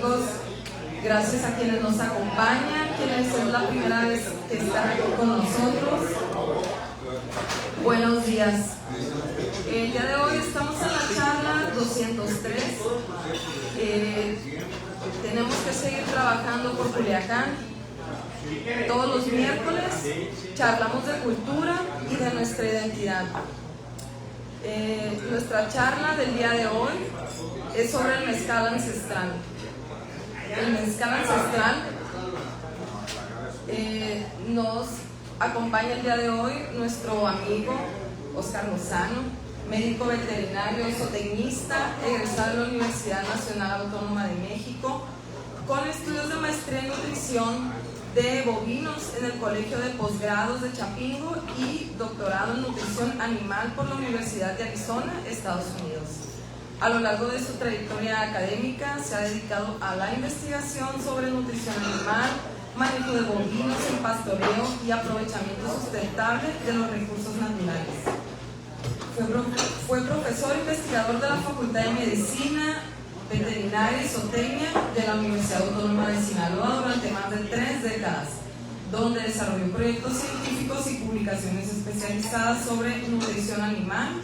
amigos, gracias a quienes nos acompañan, quienes es la primera vez que están aquí con nosotros. Buenos días. El día de hoy estamos en la charla 203. Tenemos que seguir trabajando por Culiacán. Todos los miércoles charlamos de cultura y de nuestra identidad. Nuestra charla del día de hoy es sobre el mezcal ancestral. El mezcal ancestral nos acompaña el día de hoy nuestro amigo Oscar Lozano, médico veterinario, zootecnista, egresado de la Universidad Nacional Autónoma de México, con estudios de maestría en nutrición de bovinos en el Colegio de Posgrados de Chapingo y doctorado en nutrición animal por la Universidad de Arizona, Estados Unidos. A lo largo de su trayectoria académica se ha dedicado a la investigación sobre nutrición animal, manejo de bovinos en pastoreo y aprovechamiento sustentable de los recursos naturales. Fue profesor investigador de la Facultad de Medicina, Veterinaria y Zootecnia de la Universidad Autónoma de Sinaloa durante más de 3 décadas, donde desarrolló proyectos científicos y publicaciones especializadas sobre nutrición animal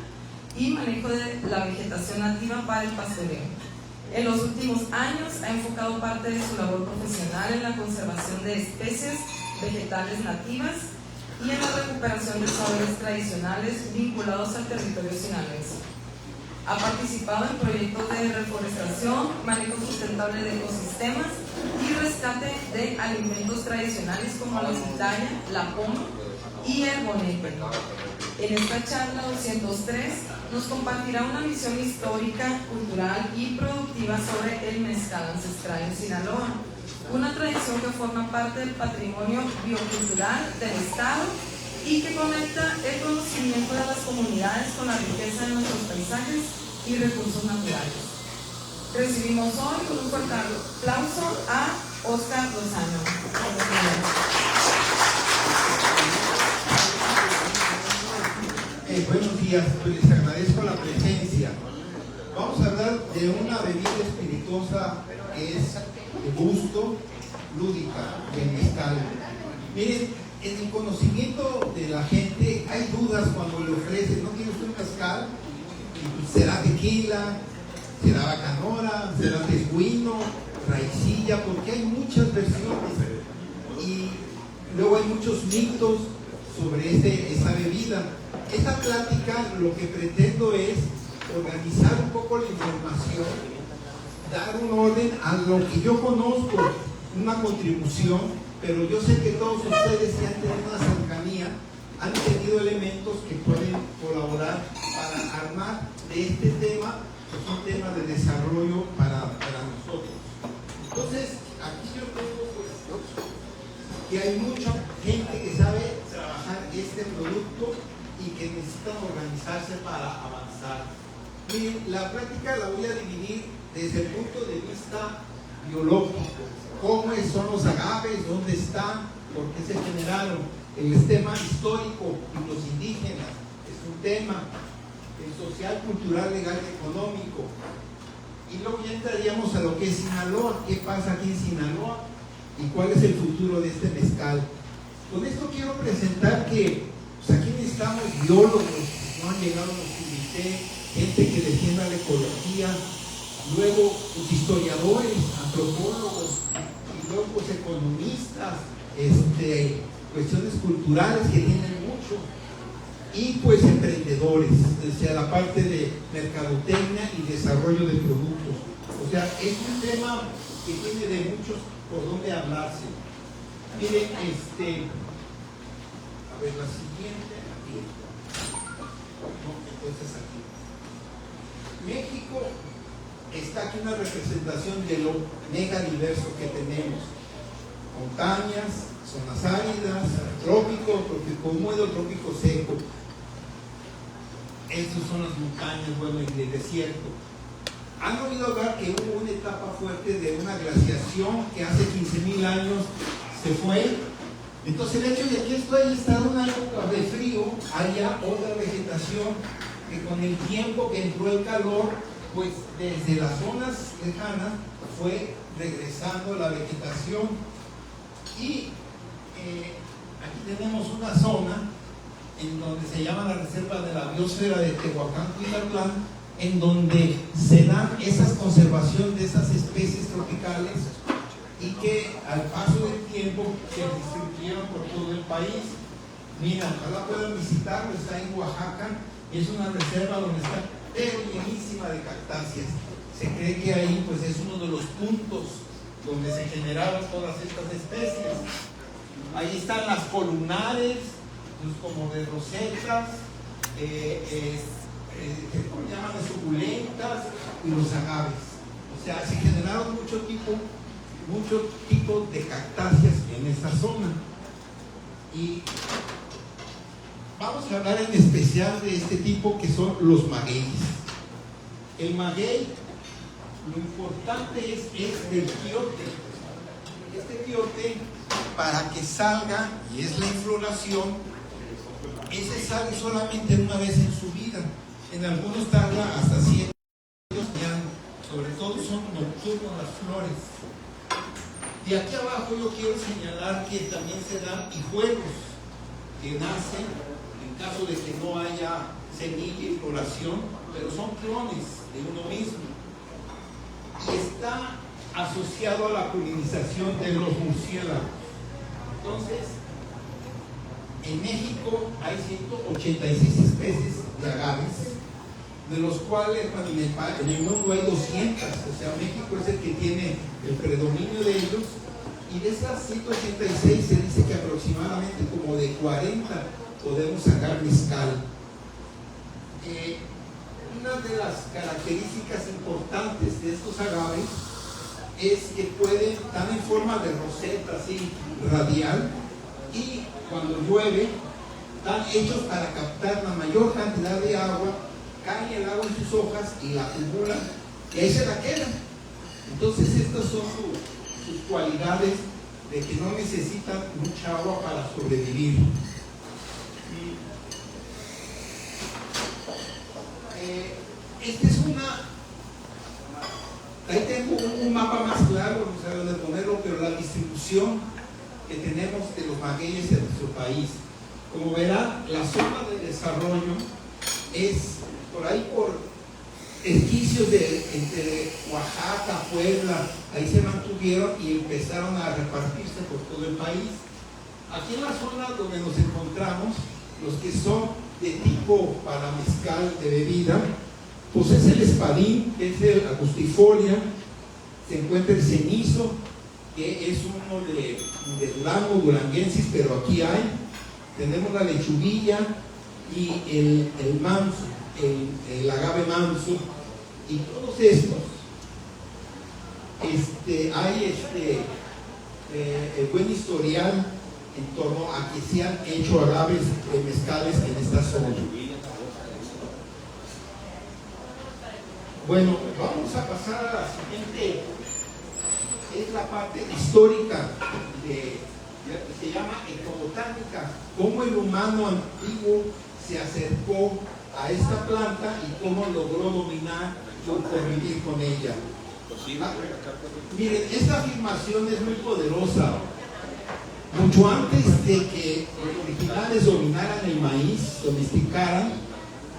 y manejo de la vegetación nativa para el pastoreo. En los últimos años ha enfocado parte de su labor profesional en la conservación de especies vegetales nativas y en la recuperación de saberes tradicionales vinculados al territorio sinaloense. Ha participado en proyectos de reforestación, manejo sustentable de ecosistemas y rescate de alimentos tradicionales como la pitaya, la poma y el bonete. En esta charla 203 nos compartirá una visión histórica, cultural y productiva sobre el mezcal ancestral en Sinaloa, una tradición que forma parte del patrimonio biocultural del Estado y que conecta el conocimiento de las comunidades con la riqueza de nuestros paisajes y recursos naturales. Recibimos hoy con un fuerte aplauso a Oscar Lozano. Buenos días, pues les agradezco la presencia. Vamos a hablar de una bebida espirituosa que es de gusto, lúdica, el mezcal. Miren, en el conocimiento de la gente hay dudas cuando le ofrecen, ¿no quiere usted un mezcal? ¿Será tequila? ¿Será bacanora? ¿Será tejuino? ¿Raicilla? Porque hay muchas versiones y luego hay muchos mitos sobre esa bebida. Esta plática lo que pretendo es organizar un poco la información, dar un orden a lo que yo conozco, una contribución, pero yo sé que todos ustedes que han tenido una cercanía han tenido elementos que pueden colaborar para armar de este tema, pues un tema de desarrollo para nosotros. Entonces, aquí yo tengo pues, que hay mucha gente que sabe trabajar este producto y que necesitan organizarse para avanzar. Miren, la práctica la voy a dividir desde el punto de vista biológico. ¿Cómo son los agaves? ¿Dónde están? ¿Por qué se generaron? El tema histórico y los indígenas es un tema. El social, cultural, legal y económico. Y luego ya entraríamos a lo que es Sinaloa. ¿Qué pasa aquí en Sinaloa? ¿Y cuál es el futuro de este mezcal? Con esto quiero presentar que pues aquí necesitamos biólogos, no han llegado los comités, gente que defienda la ecología, luego pues, historiadores, antropólogos, y luego pues, economistas, cuestiones culturales que tienen mucho, y pues emprendedores, o sea, la parte de mercadotecnia y desarrollo de productos. O sea, es un tema que tiene de muchos por donde hablarse. Miren, a ver, la siguiente, aquí. No, entonces aquí. México está aquí una representación de lo mega diverso que tenemos. Montañas, zonas áridas, trópico húmedo, trópico seco. Estas son las montañas, bueno, y el desierto. Han oído hablar que hubo una etapa fuerte de una glaciación que hace 15,000 años se fue. Entonces el hecho de que esto haya estado una época de frío, haya otra vegetación que con el tiempo que entró el calor, pues desde las zonas lejanas fue regresando la vegetación. Y aquí tenemos una zona en donde se llama la Reserva de la Biosfera de Tehuacán-Cuicatlán, en donde se dan esas conservación de esas especies tropicales y que al paso del tiempo se distribuyeron por todo el país. Mira, ojalá puedan visitarlo, está en Oaxaca, y es una reserva donde está llenísima de cactáceas. Se cree que ahí pues es uno de los puntos donde se generaron todas estas especies. Ahí están las columnares, pues como de rosetas, ¿cómo llaman? Las suculentas y los agaves. O sea, se generaron mucho tipo de cactáceas en esta zona. Y vamos a hablar en especial de este tipo que son los magueyes. El maguey, lo importante es del quiote. Este quiote, para que salga, y es la infloración, ese sale solamente una vez en su vida. En algunos tarda hasta 7 años, sobre todo son nocturnos las flores. Y aquí abajo yo quiero señalar que también se dan hijuelos que nacen en caso de que no haya semilla y floración, pero son clones de uno mismo. Y está asociado a la polinización de los murciélagos. Entonces, en México hay 186 especies de agaves, de los cuales en el mundo hay 200, o sea, México es el que tiene el predominio de ellos, y de esas 186 se dice que aproximadamente como de 40 podemos sacar mezcal. Una de las características importantes de estos agaves es que pueden estar en forma de roseta así radial, y cuando llueve están hechos para captar la mayor cantidad de agua, cae el agua en sus hojas y la acumulan y ahí se la quedan. Entonces estas son sus cualidades de que no necesitan mucha agua para sobrevivir. Esta es ahí tengo un mapa más claro, no sé dónde ponerlo, pero la distribución que tenemos de los magueyes en nuestro país. Como verán, la zona de desarrollo es por ahí por esquicios entre Oaxaca, Puebla, ahí se mantuvieron y empezaron a repartirse por todo el país. Aquí en la zona donde nos encontramos, los que son de tipo para mezcal de bebida, pues es el espadín, que es el agustifolia, se encuentra el cenizo, que es uno de Durango, duranguensis, pero aquí hay. Tenemos la lechuguilla y el manso, el agave manso, y todos estos hay el buen historial en torno a que se han hecho agaves mezcales en esta zona. Bueno, vamos a pasar a la siguiente, es la parte histórica se llama ecobotánica, cómo el humano antiguo se acercó a esta planta y cómo logró dominar o convivir con ella. Miren, esta afirmación es muy poderosa. Mucho antes de que los originales dominaran el maíz, domesticaran,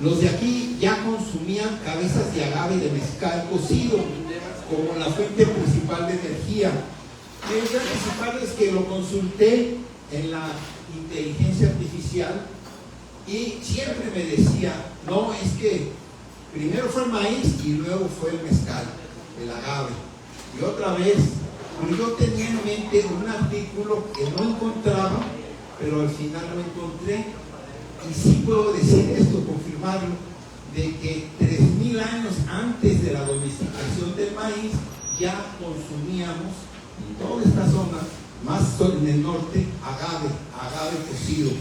los de aquí ya consumían cabezas de agave de mezcal cocido como la fuente principal de energía. La idea principal es que lo consulté en la inteligencia artificial y siempre me decía, no, es que primero fue el maíz y luego fue el mezcal, el agave. Y otra vez, yo tenía en mente un artículo que no encontraba, pero al final lo encontré. Y sí puedo decir esto, confirmarlo, de que 3000 años antes de la domesticación del maíz ya consumíamos en toda esta zona, más en el norte, agave cocido.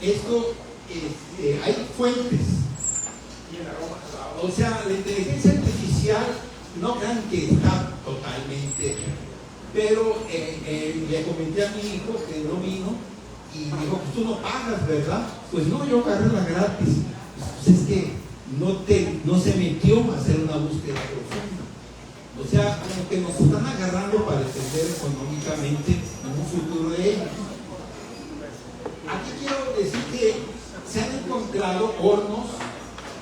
Esto, hay fuentes. O sea, la inteligencia artificial no crean que está totalmente, pero le comenté a mi hijo que no vino y dijo, pues tú no pagas, ¿verdad? Pues no, yo agarré la gratis. Pues es que no se metió a hacer una encontrado hornos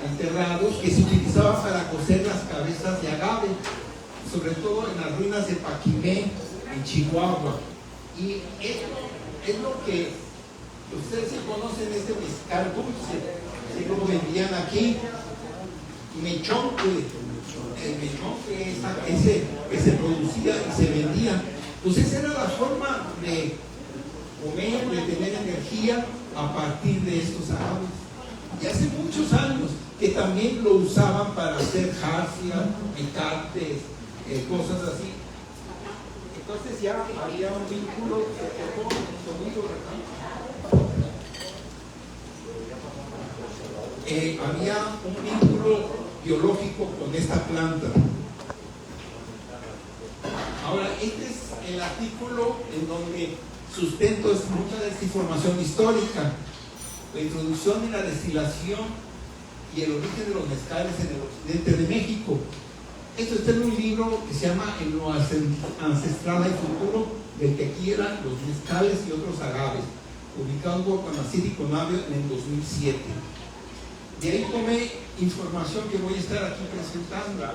enterrados que se utilizaban para cocer las cabezas de agave, sobre todo en las ruinas de Paquimé, en Chihuahua. Y esto es lo que ustedes sí conocen, este mezcal dulce, así como vendían aquí, mechoncle, el mechoncle que se producía y se vendía. Pues esa era la forma de comer, de tener energía a partir de estos agaves. Y hace muchos años que también lo usaban para hacer jarcia, mecates, cosas así. Entonces ya había un vínculo, había un vínculo biológico con esta planta. Ahora, este es el artículo en donde sustento es mucha de esta información histórica, la introducción y la destilación y el origen de los mezcales en el occidente de México. Esto está en un libro que se llama En lo ancestral al futuro del tequila, los mezcales y otros agaves, publicado por Conacid y Conavio en el 2007. De ahí tomé información que voy a estar aquí presentando.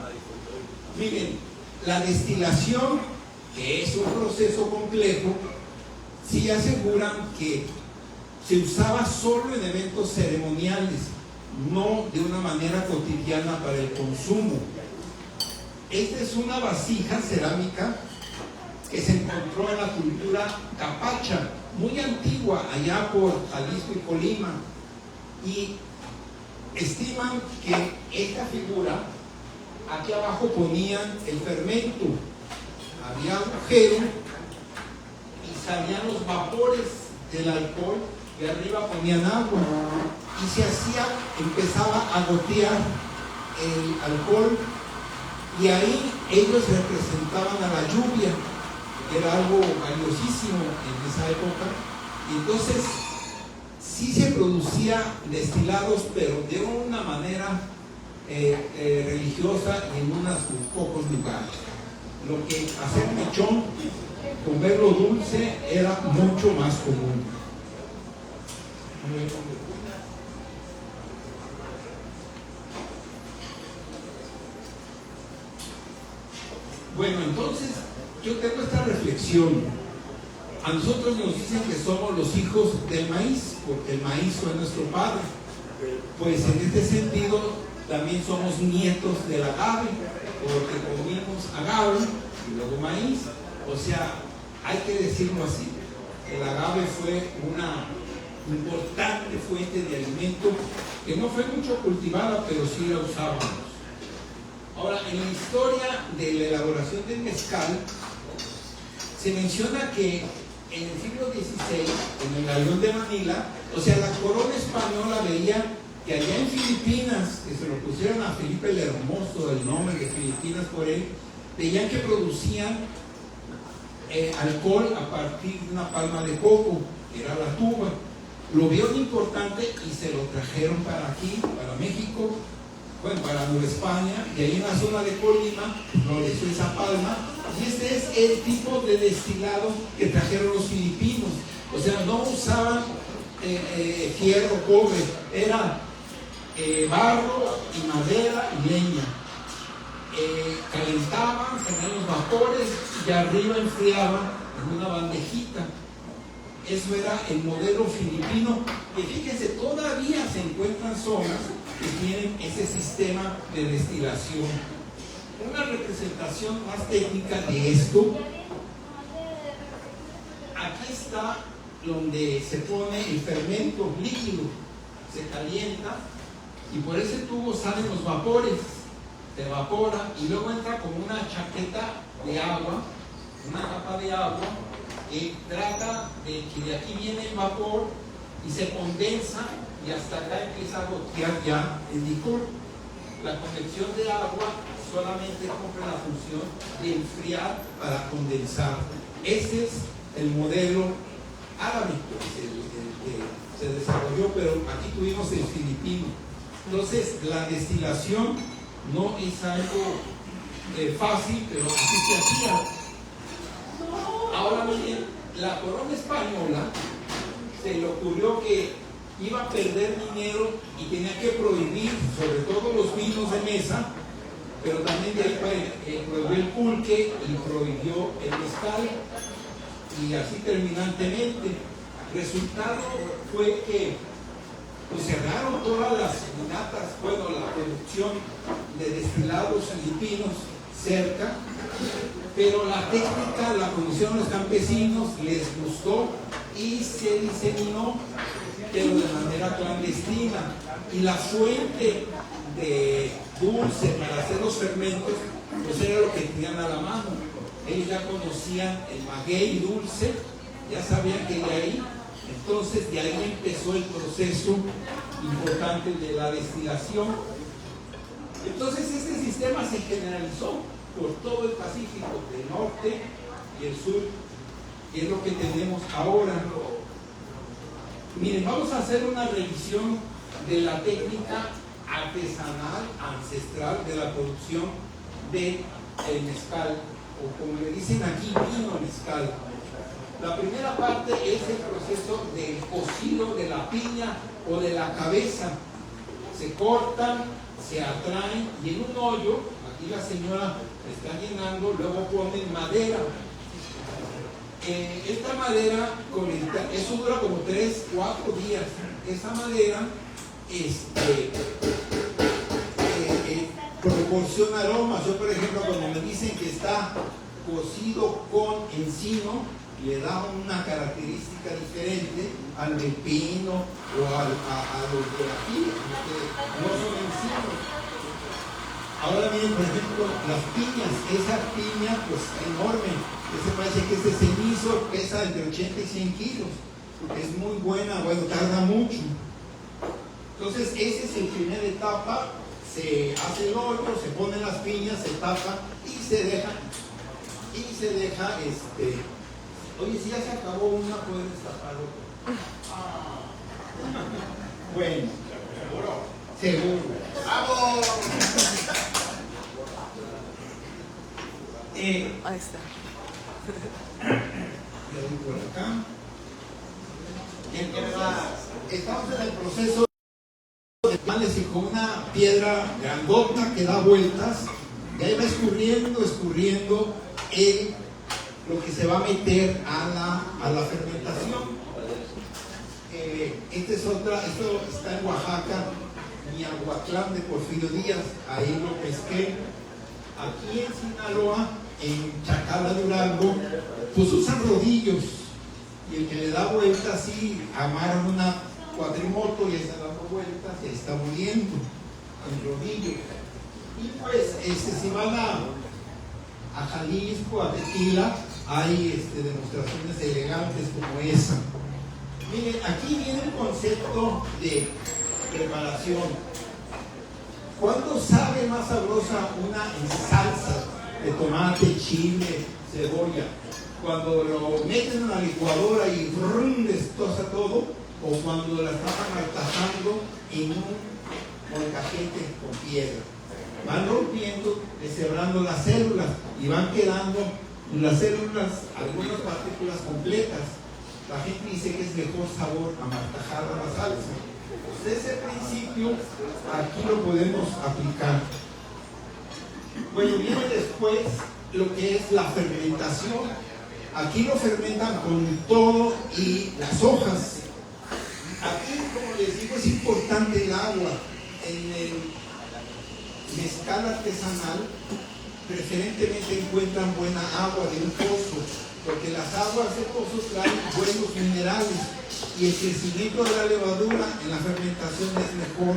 Miren, la destilación, que es un proceso complejo, sí aseguran que se usaba solo en eventos ceremoniales, no de una manera cotidiana para el consumo. Esta es una vasija cerámica que se encontró en la cultura capacha, muy antigua, allá por Jalisco y Colima, y estiman que esta figura, aquí abajo ponían el fermento, había agujero y salían los vapores del alcohol y arriba ponían agua y se hacía, empezaba a gotear el alcohol y ahí ellos representaban a la lluvia, que era algo valiosísimo en esa época. Y entonces sí se producía destilados, pero de una manera religiosa y en unos pocos lugares. Lo que hacer mechón, comerlo dulce, era mucho más común. Bueno, entonces yo tengo esta reflexión. A nosotros nos dicen que somos los hijos del maíz, porque el maíz fue nuestro padre. Pues en este sentido también somos nietos del agave, porque comimos agave y luego maíz. O sea, hay que decirlo así. El agave fue una importante fuente de alimento que no fue mucho cultivada, pero sí la usábamos. Ahora, en la historia de la elaboración del mezcal, se menciona que en el siglo XVI, en el galeón de Manila, o sea, la corona española veía que allá en Filipinas, que se lo pusieron a Felipe el Hermoso, el nombre de Filipinas por él, veían que producían alcohol a partir de una palma de coco, que era la tuba. Lo vieron importante y se lo trajeron para aquí, para México, bueno, para Nueva España, y ahí en la zona de Colima floreció esa palma, y este es el tipo de destilado que trajeron los filipinos. O sea, no usaban fierro, cobre, era barro y madera y leña. Calentaban, tenían los vapores y arriba enfriaban en una bandejita. Eso era el modelo filipino, que fíjense, todavía se encuentran zonas que tienen ese sistema de destilación. Una representación más técnica de esto, aquí está donde se pone el fermento líquido, se calienta y por ese tubo salen los vapores, se evapora y luego entra como una chaqueta de agua, una capa de agua que trata de que de aquí viene el vapor y se condensa y hasta acá empieza a gotear ya el licor. La convección de agua solamente cumple la función de enfriar para condensar. Ese es el modelo árabe que se desarrolló, pero aquí tuvimos el filipino. Entonces la destilación no es algo fácil, pero así se hacía. Ahora miren, la corona española se le ocurrió que iba a perder dinero y tenía que prohibir sobre todo los vinos de mesa, pero también de ahí prohibió el pulque y prohibió el mezcal, y así terminantemente. Resultado fue que pues cerraron todas las vinatas, bueno, la producción de destilados filipinos cerca, pero la técnica la conocieron los campesinos, les gustó y se diseminó, pero de manera clandestina. Y la fuente de dulce para hacer los fermentos, pues era lo que tenían a la mano. Ellos ya conocían el maguey dulce, ya sabían que de ahí, entonces de ahí empezó el proceso importante de la destilación. Entonces este sistema se generalizó por todo el Pacífico, del norte y el sur, y es lo que tenemos ahora. Miren, vamos a hacer una revisión de la técnica artesanal, ancestral de la producción del mezcal, o como le dicen aquí, vino mezcal. La primera parte es el proceso del cocido de la piña o de la cabeza. Se cortan, se atraen y en un hoyo, aquí la señora está llenando, luego ponen madera. Esta madera, eso dura como 3, 4 días. Esa madera proporciona aromas. Yo, por ejemplo, cuando me dicen que está cocido con encino, le da una característica diferente al del pino o a los de aquí, que no son encinos. Ahora miren, por ejemplo, las piñas. Esa piña, pues, enorme. Ese parece que este cenizo pesa entre 80 y 100 kilos. Es muy buena, bueno, tarda mucho. Entonces, esa es la primera etapa. Se hace el hoyo, se ponen las piñas, se tapa y se deja. Oye, si ya se acabó una, pueden destapar otra. Bueno, seguro. ¡Vamos! Ahí está. Por acá. Estamos en el proceso de con una piedra grandota que da vueltas, y ahí va escurriendo lo que se va a meter a la fermentación. Esto está en Oaxaca, Miahuatlán de Porfirio Díaz, ahí lo pesqué. Aquí en Sinaloa, en Chacala, Durango, pues usan rodillos, y el que le da vueltas así, amarran una cuatrimoto y está dando vueltas y está muriendo en rodillo. Y pues si van a Jalisco, a Tequila, hay demostraciones elegantes como esa. Miren, aquí viene el concepto de preparación. ¿Cuándo sabe más sabrosa una salsa de tomate, chile, cebolla? Cuando lo meten en la licuadora y destroza todo, o cuando la están amartajando en un molcajete con piedra. Van rompiendo, deshebrando las células y van quedando las células, algunas partículas completas. La gente dice que es mejor sabor amartajar a la salsa. Pues ese principio aquí lo podemos aplicar. Bueno, viene después lo que es la fermentación. Aquí lo fermentan con todo y las hojas. Aquí, como les digo, es importante el agua. En el mezcal artesanal, preferentemente encuentran buena agua de un pozo, porque las aguas de pozos traen buenos minerales y el crecimiento de la levadura en la fermentación es mejor.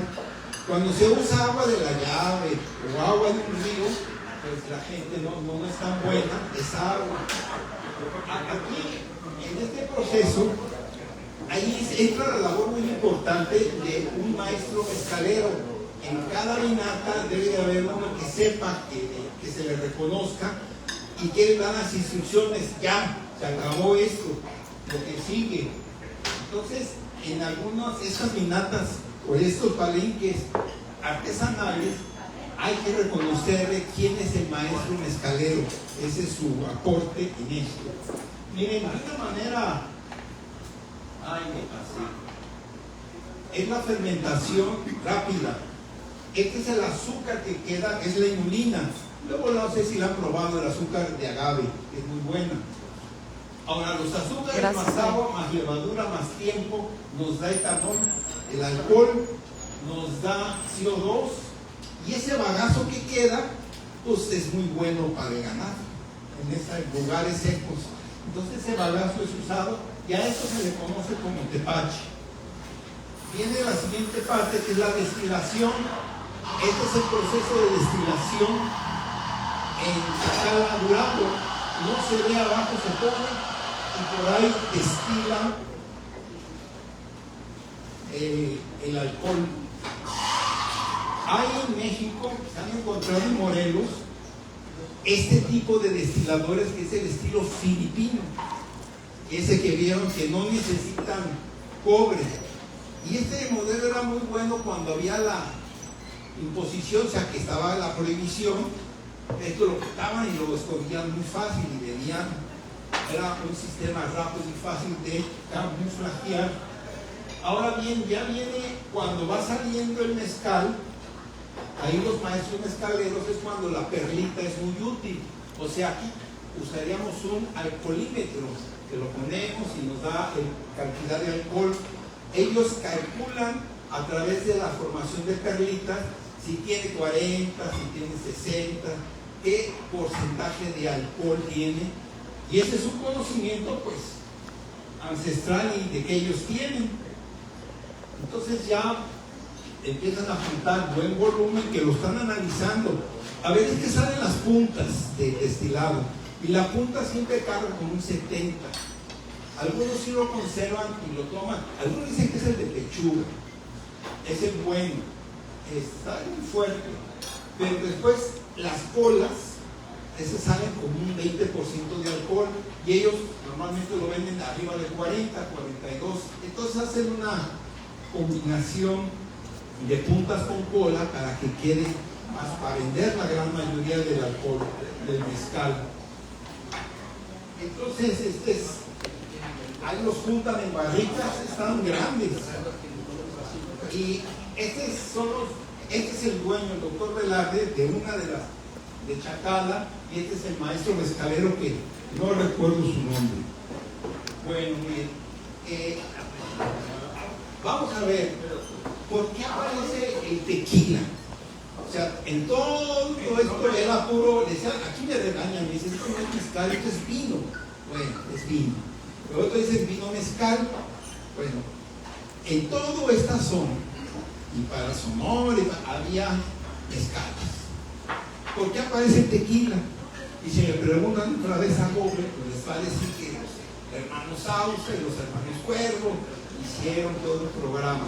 Cuando se usa agua de la llave o agua de un río, pues la gente no es tan buena esa agua. Aquí, en este proceso, ahí entra la labor muy importante de un maestro mezcalero. En cada vinata debe de haber uno que sepa, que se le reconozca y que dan las instrucciones. Ya, se acabó esto, lo que sigue. Entonces, en algunas de estas vinatas o estos palenques artesanales, hay que reconocerle quién es el maestro mezcalero. Ese es su aporte en esto. Miren, de una manera... Ay, me pasé. es la fermentación rápida. Este es el azúcar que queda, es la inulina. Luego no sé si la han probado, el azúcar de agave, que es muy buena. Ahora, los azúcares más agua, más levadura, más tiempo, nos da etanol. El alcohol nos da CO2. Y ese bagazo que queda, pues es muy bueno para el ganado, en estos lugares secos. Entonces ese bagazo es usado y a eso se le conoce como tepache. Viene la siguiente parte, que es la destilación. Este es el proceso de destilación en Chacala, Durango. No se ve abajo, se pone y por ahí destilan el alcohol. Hay en México, se han encontrado en Morelos, este tipo de destiladores que es el estilo filipino. Ese que vieron que no necesitan cobre. Y este modelo era muy bueno cuando había la imposición, o sea que estaba la prohibición. Esto lo quitaban y lo escogían muy fácil y venían. Era un sistema rápido y fácil de camuflajear. Ahora bien, ya viene cuando va saliendo el mezcal. Ahí los maestros mezcaleros es cuando la perlita es muy útil. O sea, aquí usaríamos un alcoholímetro que lo ponemos y nos da cantidad de alcohol. Ellos calculan a través de la formación de perlitas si tiene 40, si tiene 60, qué porcentaje de alcohol tiene. Y ese es un conocimiento pues ancestral y de que ellos tienen. Entonces ya empiezan a juntar buen volumen que lo están analizando. A veces que salen las puntas de destilado y la punta siempre carga con un 70. Algunos sí lo conservan y lo toman. Algunos dicen que es el de pechuga. Ese es bueno, está muy fuerte. Pero después las colas, esas salen con un 20% de alcohol y ellos normalmente lo venden arriba de 40, 42. Entonces hacen una combinación de puntas con cola para que quede más, para vender la gran mayoría del alcohol, del mezcal. Entonces, ahí los juntan en barricas, están grandes. Y este es el dueño, el doctor Velarde, de una de las de Chacala, y este es el maestro mezcalero que no recuerdo su nombre. Bueno, bien. Vamos a ver, ¿por qué aparece el tequila? O sea, en todo esto era puro, decían, aquí me regañan, me dicen, esto no es mezcal, esto es vino. Bueno, es vino. Pero otro dice vino mezcal. Bueno, en toda esta zona, y para Sonora, había mezcales. ¿Por qué aparece el tequila? Y si me preguntan otra vez a Google, pues les va a decir que los hermanos Sauce y los hermanos Cuervo hicieron todo el programa.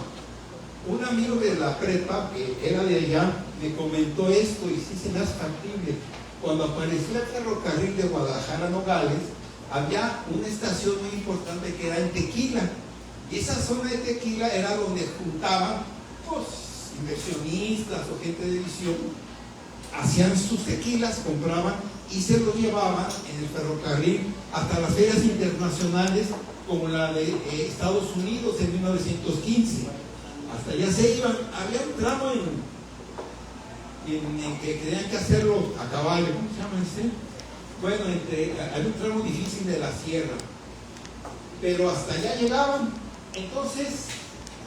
Un amigo de la prepa, que era de allá, me comentó esto y sí se me hace factible. Cuando apareció el ferrocarril de Guadalajara a Nogales, había una estación muy importante que era en Tequila. Y esa zona de Tequila era donde juntaban pues, inversionistas o gente de visión, hacían sus tequilas, compraban y se los llevaban en el ferrocarril hasta las ferias internacionales como la de Estados Unidos en 1915. Hasta allá se iban. Había un tramo en que tenían que hacerlo a caballo. ¿Cómo se llama ese? Bueno, había un tramo difícil de la sierra, pero hasta allá llegaban. Entonces,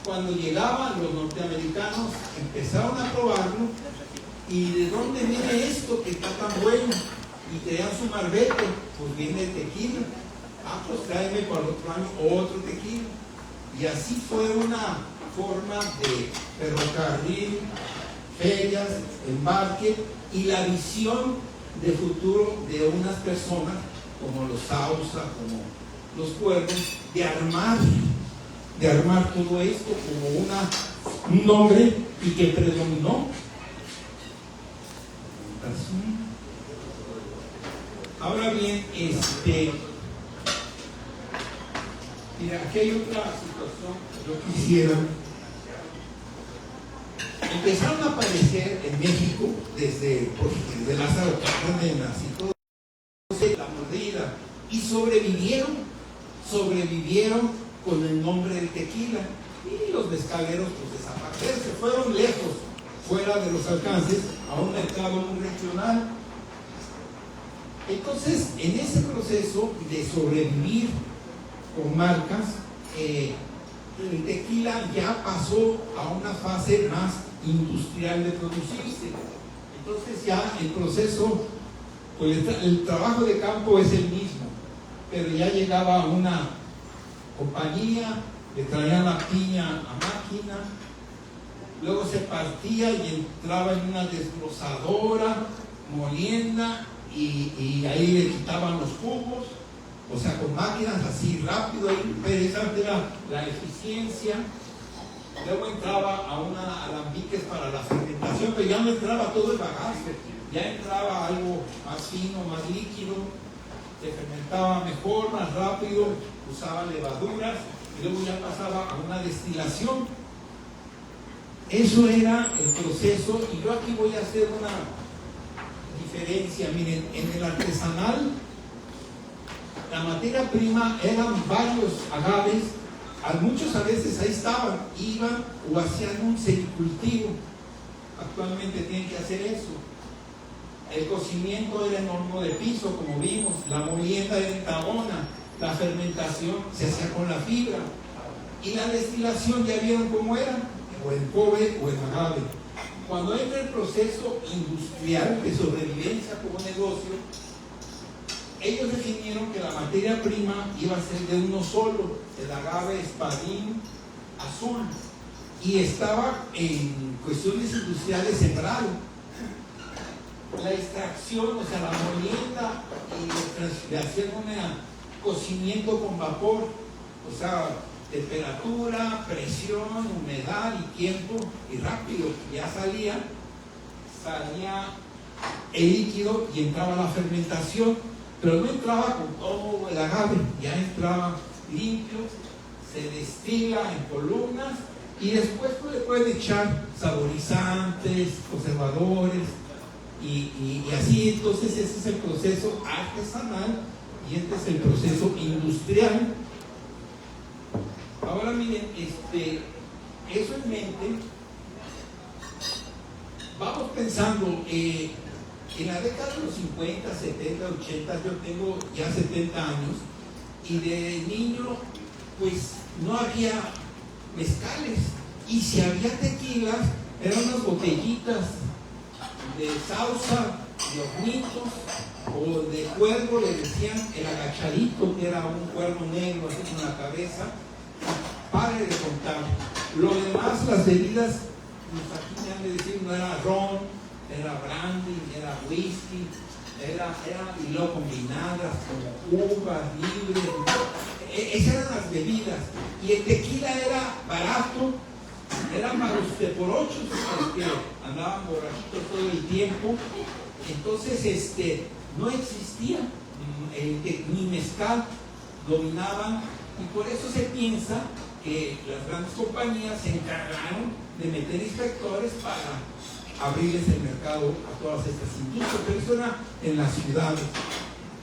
cuando llegaban los norteamericanos, empezaron a probarlo. ¿Y de dónde viene esto que está tan bueno? Y traían su marbete, pues viene el tequila. Ah, pues tráeme para el otro año otro tequila. Y así fue una forma de ferrocarril, ferias, embarque y la visión de futuro de unas personas como los Sausa, como los Cuervos, de armar todo esto como un nombre y que predominó. Ahora bien, mira, aquí hay otra situación que yo quisiera. Empezaron a aparecer en México desde Lázaro Cárdenas y todo la mordida, y sobrevivieron con el nombre de tequila. y los mezcaleros pues desaparecieron, se fueron lejos, fuera de los alcances, a un mercado muy regional. Entonces, en ese proceso de sobrevivir con marcas, el tequila ya pasó a una fase más industrial de producirse. Entonces ya el proceso, pues el trabajo de campo es el mismo, pero ya llegaba una compañía, le traían la piña a máquina, luego se partía y entraba en una desbrozadora, molienda, y ahí le quitaban los jugos, o sea, con máquinas así rápido, ahí interesante la eficiencia. Luego entraba a una alambiques para la fermentación, pero ya no entraba todo el bagaje, ya entraba algo más fino, más líquido, se fermentaba mejor, más rápido, usaba levaduras, y luego ya pasaba a una destilación. Eso era el proceso, y yo aquí voy a hacer una diferencia. Miren, en el artesanal la materia prima eran varios agaves, muchos a veces ahí estaban, iban o hacían un semicultivo. Actualmente tienen que hacer eso. El cocimiento era en horno de piso, como vimos, la molienda era en tabona, la fermentación se hacía con la fibra, y la destilación ya vieron cómo era, o en cobre o en agave. Cuando entra el proceso industrial de sobrevivencia como negocio, ellos definieron que la materia prima iba a ser de uno solo, el agave espadín azul, y estaba en cuestiones industriales sembrado. La extracción, o sea, la molienda, y le hacían un cocimiento con vapor, o sea, temperatura, presión, humedad y tiempo, y rápido, ya salía el líquido y entraba la fermentación, pero no entraba con todo el agave, ya entraba limpio, se destila en columnas, y después pues, le pueden echar saborizantes, conservadores, y así. Entonces ese es el proceso artesanal y este es el proceso industrial. Ahora miren, eso en mente, vamos pensando, en la década de los 50, 70, 80, yo tengo ya 70 años, y de niño pues no había mezcales, y si había tequilas eran unas botellitas de sausa, de hornitos o de cuervo, le decían el agachadito, que era un cuervo negro así con la cabeza. Pare de contar. Lo demás, las bebidas, pues aquí me han de decir, no era ron, era brandy, era whisky, y luego combinadas con uvas, libres. Esas eran las bebidas. Y el tequila era barato, era para los teporochos, que andaban borrachitos todo el tiempo. Entonces, no existía ni mezcal, dominaban, y por eso se piensa que las grandes compañías se encargaron de meter inspectores para abrirles el mercado a todas estas industrias, pero eso era en las ciudades.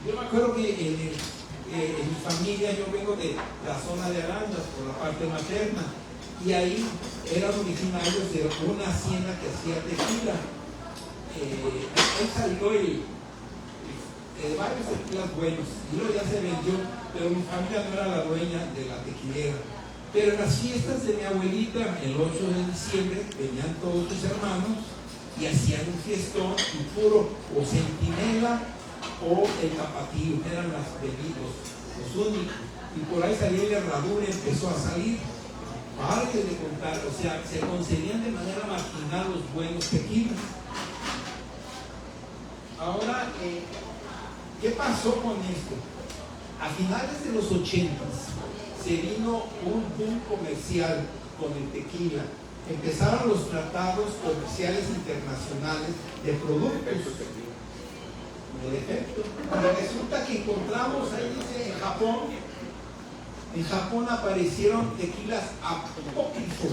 Yo me acuerdo que en mi familia, yo vengo de la zona de Arandas por la parte materna, y ahí eran originarios de una hacienda que hacía tequila. Ahí salió varios tequilas buenos, y luego ya se vendió, pero mi familia no era la dueña de la tequilera. Pero en las fiestas de mi abuelita, el 8 de diciembre, venían todos sus hermanos y hacían un fiestón, y puro o centinela o el tapatío, que eran las bebidas, los únicos. Y por ahí salió la herradura, empezó a salir. Pare de contar, o sea, se concedían de manera marginal los buenos tequilas. Ahora, ¿qué pasó con esto? A finales de los 80s se vino un boom comercial con el tequila. Empezaron los tratados comerciales internacionales de productos. En efecto, resulta que encontramos, ahí dice, en Japón aparecieron tequilas apócrifos,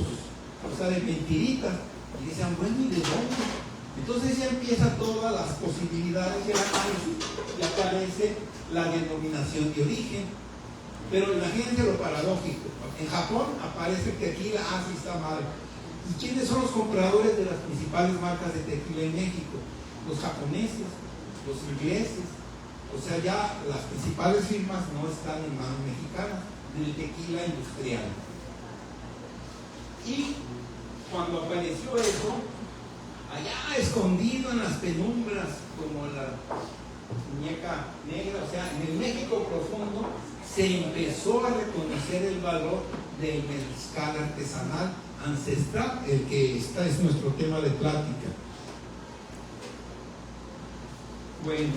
o sea, de mentiritas, y decían, bueno, ¿y de dónde? Entonces ya empiezan todas las posibilidades de análisis y aparece la denominación de origen. Pero imagínense lo paradójico. En Japón aparece el tequila, sí está mal. ¿Y quiénes son los compradores de las principales marcas de tequila en México? Los japoneses, los ingleses. O sea, ya las principales firmas no están en manos mexicanas del tequila industrial. Y cuando apareció eso, allá escondido en las penumbras, como la muñeca negra, o sea, en el México profundo, se empezó a reconocer el valor del mezcal artesanal ancestral, el que es nuestro tema de plática. Bueno,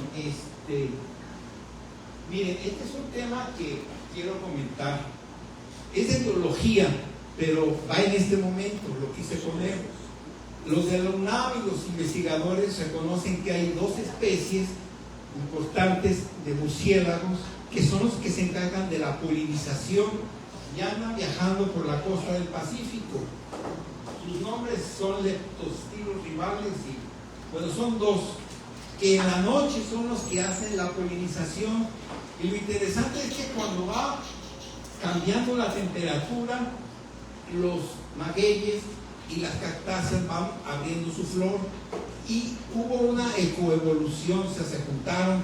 miren, este es un tema que quiero comentar. Es de teología, pero va en este momento, lo quise poner. Los de la UNAM y los investigadores reconocen que hay dos especies importantes de murciélagos que son los que se encargan de la polinización y andan viajando por la costa del Pacífico. Sus nombres son leptostilos rivales y, bueno, son dos, que en la noche son los que hacen la polinización. Y lo interesante es que cuando va cambiando la temperatura, los magueyes y las cactáceas van abriendo su flor y hubo una ecoevolución, o sea, se juntaron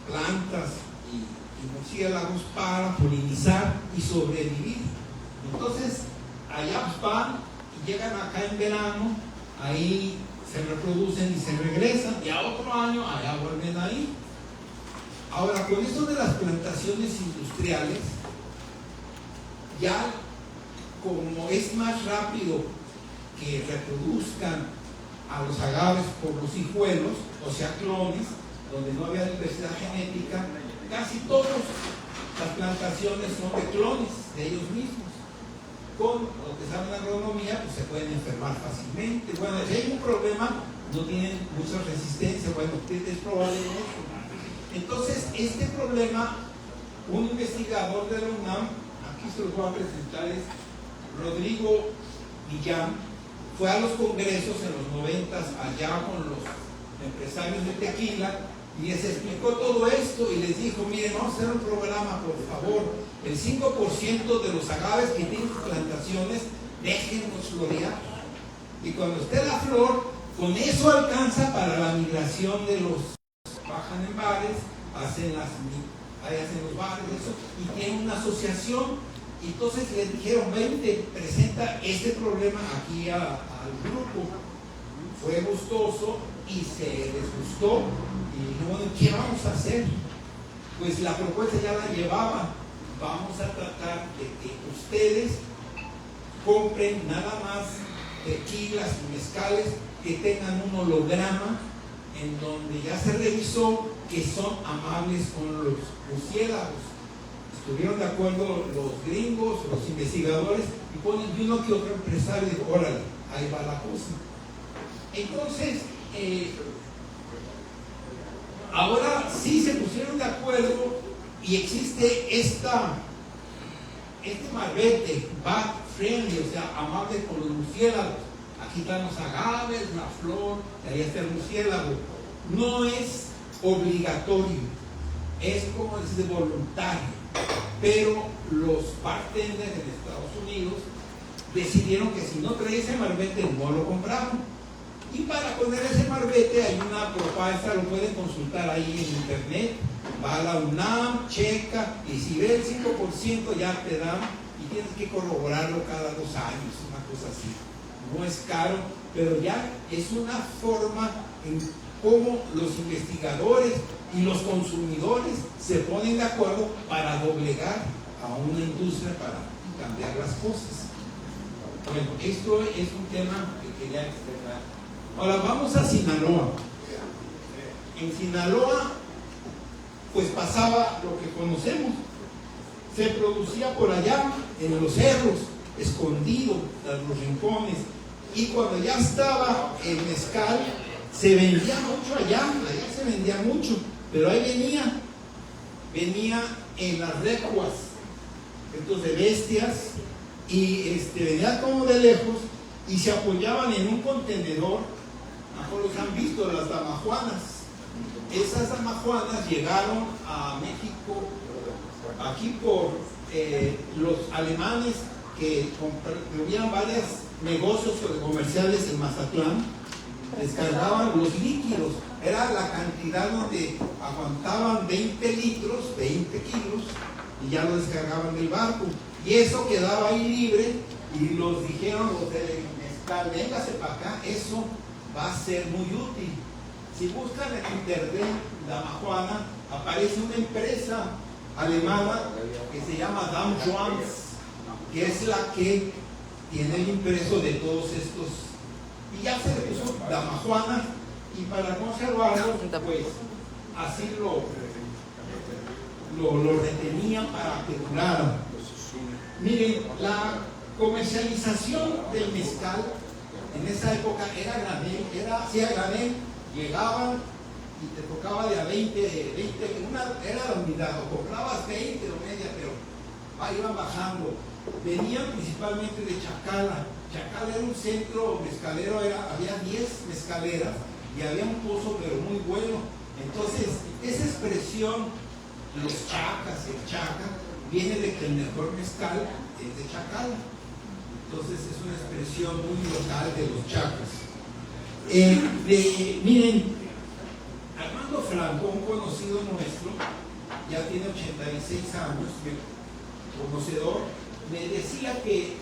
plantas y murciélagos para polinizar y sobrevivir. Entonces, allá van y llegan acá en verano, ahí se reproducen y se regresan, y a otro año allá vuelven ahí. Ahora, con esto de las plantaciones industriales, ya como es más rápido que reproduzcan a los agaves por los hijuelos, o sea, clones, donde no había diversidad genética, casi todas las plantaciones son de clones de ellos mismos. Con lo que saben de agronomía, pues se pueden enfermar fácilmente. Bueno, si hay un problema, no tienen mucha resistencia. Bueno, es probable eso. Entonces, este problema, un investigador de la UNAM, aquí se los voy a presentar, es Rodrigo Villán, fue a los congresos en los 90s allá con los empresarios de tequila y les explicó todo esto y les dijo: miren, vamos a hacer un programa, por favor, el 5% de los agaves que tienen sus plantaciones, déjenlos florear, y cuando esté la flor, con eso alcanza para la migración de los, bajan en bares, hacen los bares, eso, y tienen una asociación. Y entonces les dijeron: vente, presenta este problema aquí al grupo. Fue gustoso y se les gustó y dijeron: bueno, ¿qué vamos a hacer? Pues la propuesta ya la llevaba: vamos a tratar de que ustedes compren nada más tequilas y mezcales que tengan un holograma en donde ya se revisó que son amables con los murciélagos. Estuvieron de acuerdo los gringos, los investigadores, y ponen de uno que otro empresario y dijo: órale, ahí va la cosa. Entonces, ahora sí se pusieron de acuerdo y existe este marbete, bat friendly, o sea, amable con los murciélagos. Aquí están los agaves, la flor, y ahí está el murciélago. No es obligatorio, es como es de voluntario. Pero los bartenders en Estados Unidos decidieron que si no traía ese marbete no lo compraban. Y para poner ese marbete hay una propuesta, lo pueden consultar ahí en internet. Va a la UNAM, checa, y si ve el 5% ya te dan, y tienes que corroborarlo cada 2 años, una cosa así. No es caro, pero ya es una forma en cómo los investigadores y los consumidores se ponen de acuerdo para doblegar a una industria, para cambiar las cosas. Bueno, esto es un tema que quería externar. Ahora vamos a Sinaloa. En Sinaloa, pues pasaba lo que conocemos. Se producía por allá, en los cerros, escondido, en los rincones. Y cuando ya estaba el mezcal, se vendía mucho allá se vendía mucho, pero ahí venía en las recuas, estos de bestias, y venía como de lejos y se apoyaban en un contenedor. Mejor los han visto, las damajuanas. Esas damajuanas llegaron a México, aquí por los alemanes que tenían varios negocios comerciales en Mazatlán, descargaban los líquidos. Era la cantidad donde aguantaban 20 litros, 20 kilos, y ya lo descargaban del barco. Y eso quedaba ahí libre, y los dijeron los del mezcal, véngase para acá, eso va a ser muy útil. Si buscan en internet Damajuana, aparece una empresa alemana que se llama Dam Johanns, que es la que tiene el impreso de todos estos. Y ya se le puso Damajuana, y para conservarlo, pues así lo retenían para que durara. Miren, la comercialización del mezcal en esa época era a granel, llegaban y te tocaba de a 20, era la unidad, o comprabas 20 o media, pero iban bajando. Venían principalmente de Chacala. Chacala era un centro mezcalero, había 10 mezcaleras y había un pozo pero muy bueno. Entonces, esa expresión, los chacas, el chaca, viene de que el mejor mezcal es de Chacala. Entonces es una expresión muy local de los chacas. Miren, Armando Franco, un conocido nuestro, ya tiene 86 años, conocedor, me decía que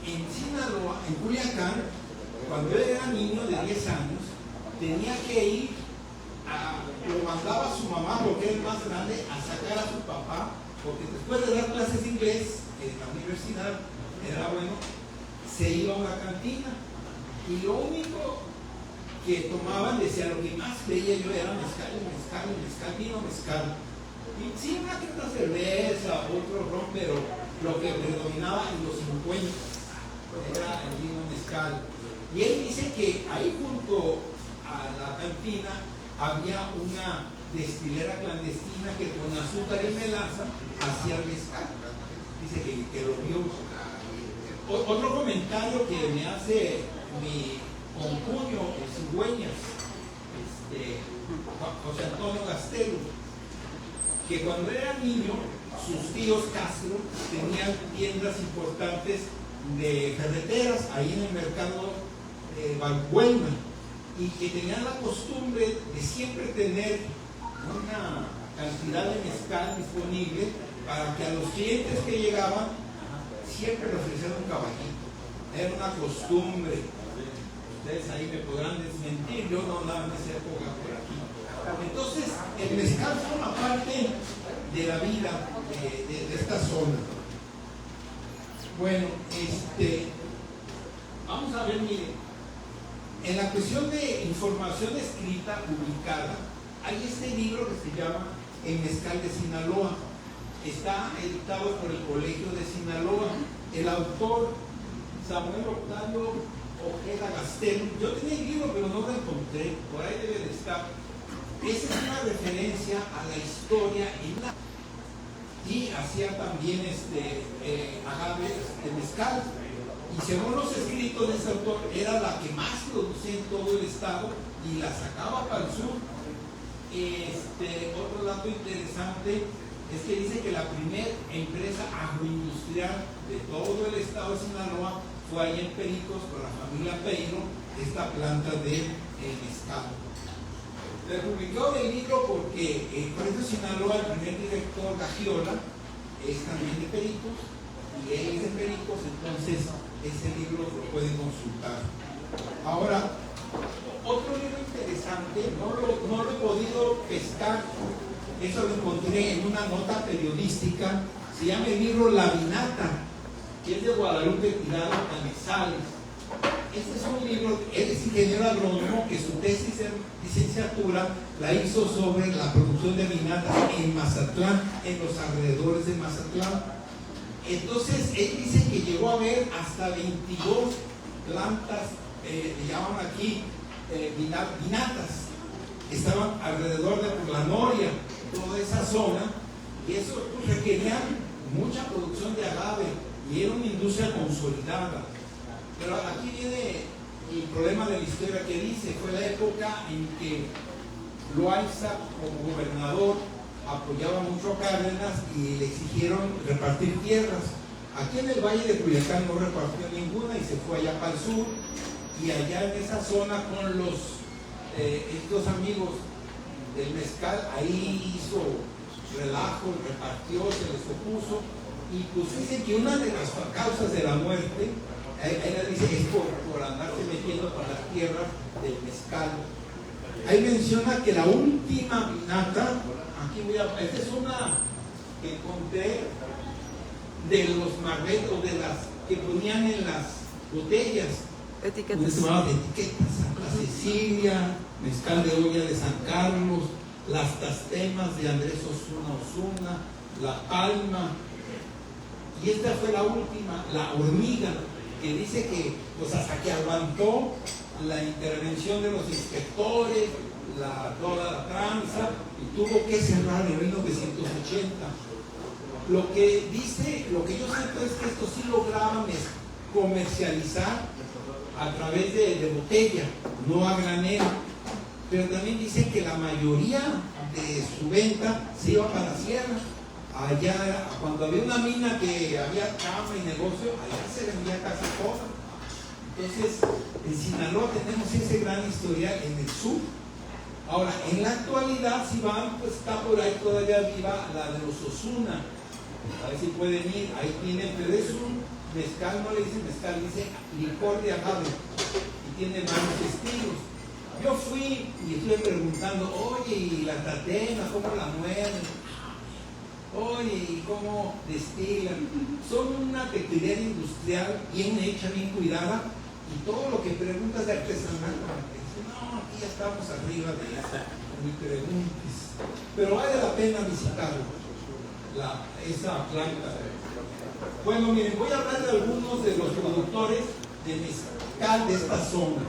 en Sinaloa, en Culiacán, cuando él era niño de 10 años, tenía que ir lo mandaba a su mamá, porque era el más grande, a sacar a su papá, porque después de dar clases de inglés en la universidad, era bueno, se iba a una cantina, y lo único que tomaban, decía, lo que más veía yo era mezcal, vino mezcal. Y sí, una que otra cerveza, otro ron, pero lo que predominaba en los 50 era el vino mezcal. Y él dice que ahí junto a la cantina había una destilera clandestina que con azúcar y melaza hacía mezcal. Dice que lo vio. Otro comentario que me hace mi concuño en Cigüeñas, José Antonio Gastelo, que cuando era niño, sus tíos Castro tenían tiendas importantes de ferreteras ahí en el mercado de Valbuena, y que tenían la costumbre de siempre tener una cantidad de mezcal disponible para que a los clientes que llegaban siempre les ofrecieran un caballito. Era una costumbre. Ustedes ahí me podrán desmentir, yo no andaba en esa época por aquí. Entonces, el mezcal forma parte de la vida de esta zona. Bueno, vamos a ver, miren, en la cuestión de información escrita publicada, hay este libro que se llama El Mezcal de Sinaloa. Está editado por el Colegio de Sinaloa. El autor, Samuel Octavio Ojeda Gastelo. Yo tenía el libro, pero no lo encontré, por ahí debe de estar. Esa es una referencia a la historia y hacía también agaves de mezcal. Y según los escritos de ese autor, era la que más producía en todo el estado y la sacaba para el sur. Otro dato interesante es que dice que la primera empresa agroindustrial de todo el estado de Sinaloa fue ahí en Pericos con la familia Peiro, esta planta de mezcal. Le publicó el libro porque el Colegio de Sinaloa, el primer director Gagiola, es también de Pericos, y él es de Pericos, entonces ese libro lo pueden consultar. Ahora, otro libro interesante, no lo he podido pescar, eso lo encontré en una nota periodística, se llama el libro La Vinata, que es de Guadalupe Tirado Canizales. Este es un libro, él es ingeniero agrónomo, que su tesis de licenciatura la hizo sobre la producción de vinata en Mazatlán, en los alrededores de Mazatlán. Entonces, él dice que llegó a ver hasta 22 plantas, le llaman aquí vinatas, que estaban alrededor de la Noria, toda esa zona, y eso pues, requería mucha producción de agave, y era una industria consolidada. Pero aquí viene el problema de la historia que dice, fue la época en que Loaiza, como gobernador, apoyaba mucho a Cárdenas y le exigieron repartir tierras. Aquí en el Valle de Culiacán no repartió ninguna y se fue allá para el sur, y allá en esa zona con estos amigos del mezcal, ahí hizo relajo, repartió, se les opuso, y pues dicen que una de las causas de la muerte, ella dice, es por andarse metiendo con las tierras del mezcal. Ahí menciona que la última vinata, esta es una que encontré de los marbetos, de las que ponían en las botellas, etiquetas. Se llamaban etiquetas: Santa Cecilia, mezcal de olla de San Carlos, las tastemas de Andrés Osuna, la palma. Y esta fue la última, la hormiga, que dice que pues hasta que aguantó la intervención de los inspectores, toda la tranza, y tuvo que cerrar en 1980. Lo que yo siento es que esto sí lograban comercializar a través de botella, no a granel, pero también dicen que la mayoría de su venta se iba para la sierra. Allá, cuando había una mina que había chamba y negocio, allá se vendía casi todo. Entonces, en Sinaloa tenemos ese gran historial en el sur. Ahora, en la actualidad, si van, pues está por ahí todavía viva la de los Osuna. A ver si pueden ir, ahí tienen, pero es un mezcal, no le dicen mezcal, dice licor de agave, y tiene varios estilos. Yo fui y estuve preguntando, oye, ¿y la tatema, cómo la muelen? Oye, ¿y cómo destilan? Son una tequilera industrial bien hecha, bien cuidada, y todo lo que preguntas de artesanal, no, aquí ya estamos arriba de eso, ni preguntes. Pero vale la pena visitarlo, esa planta. Bueno, miren, voy a hablar de algunos de los productores de mezcal de esta zona.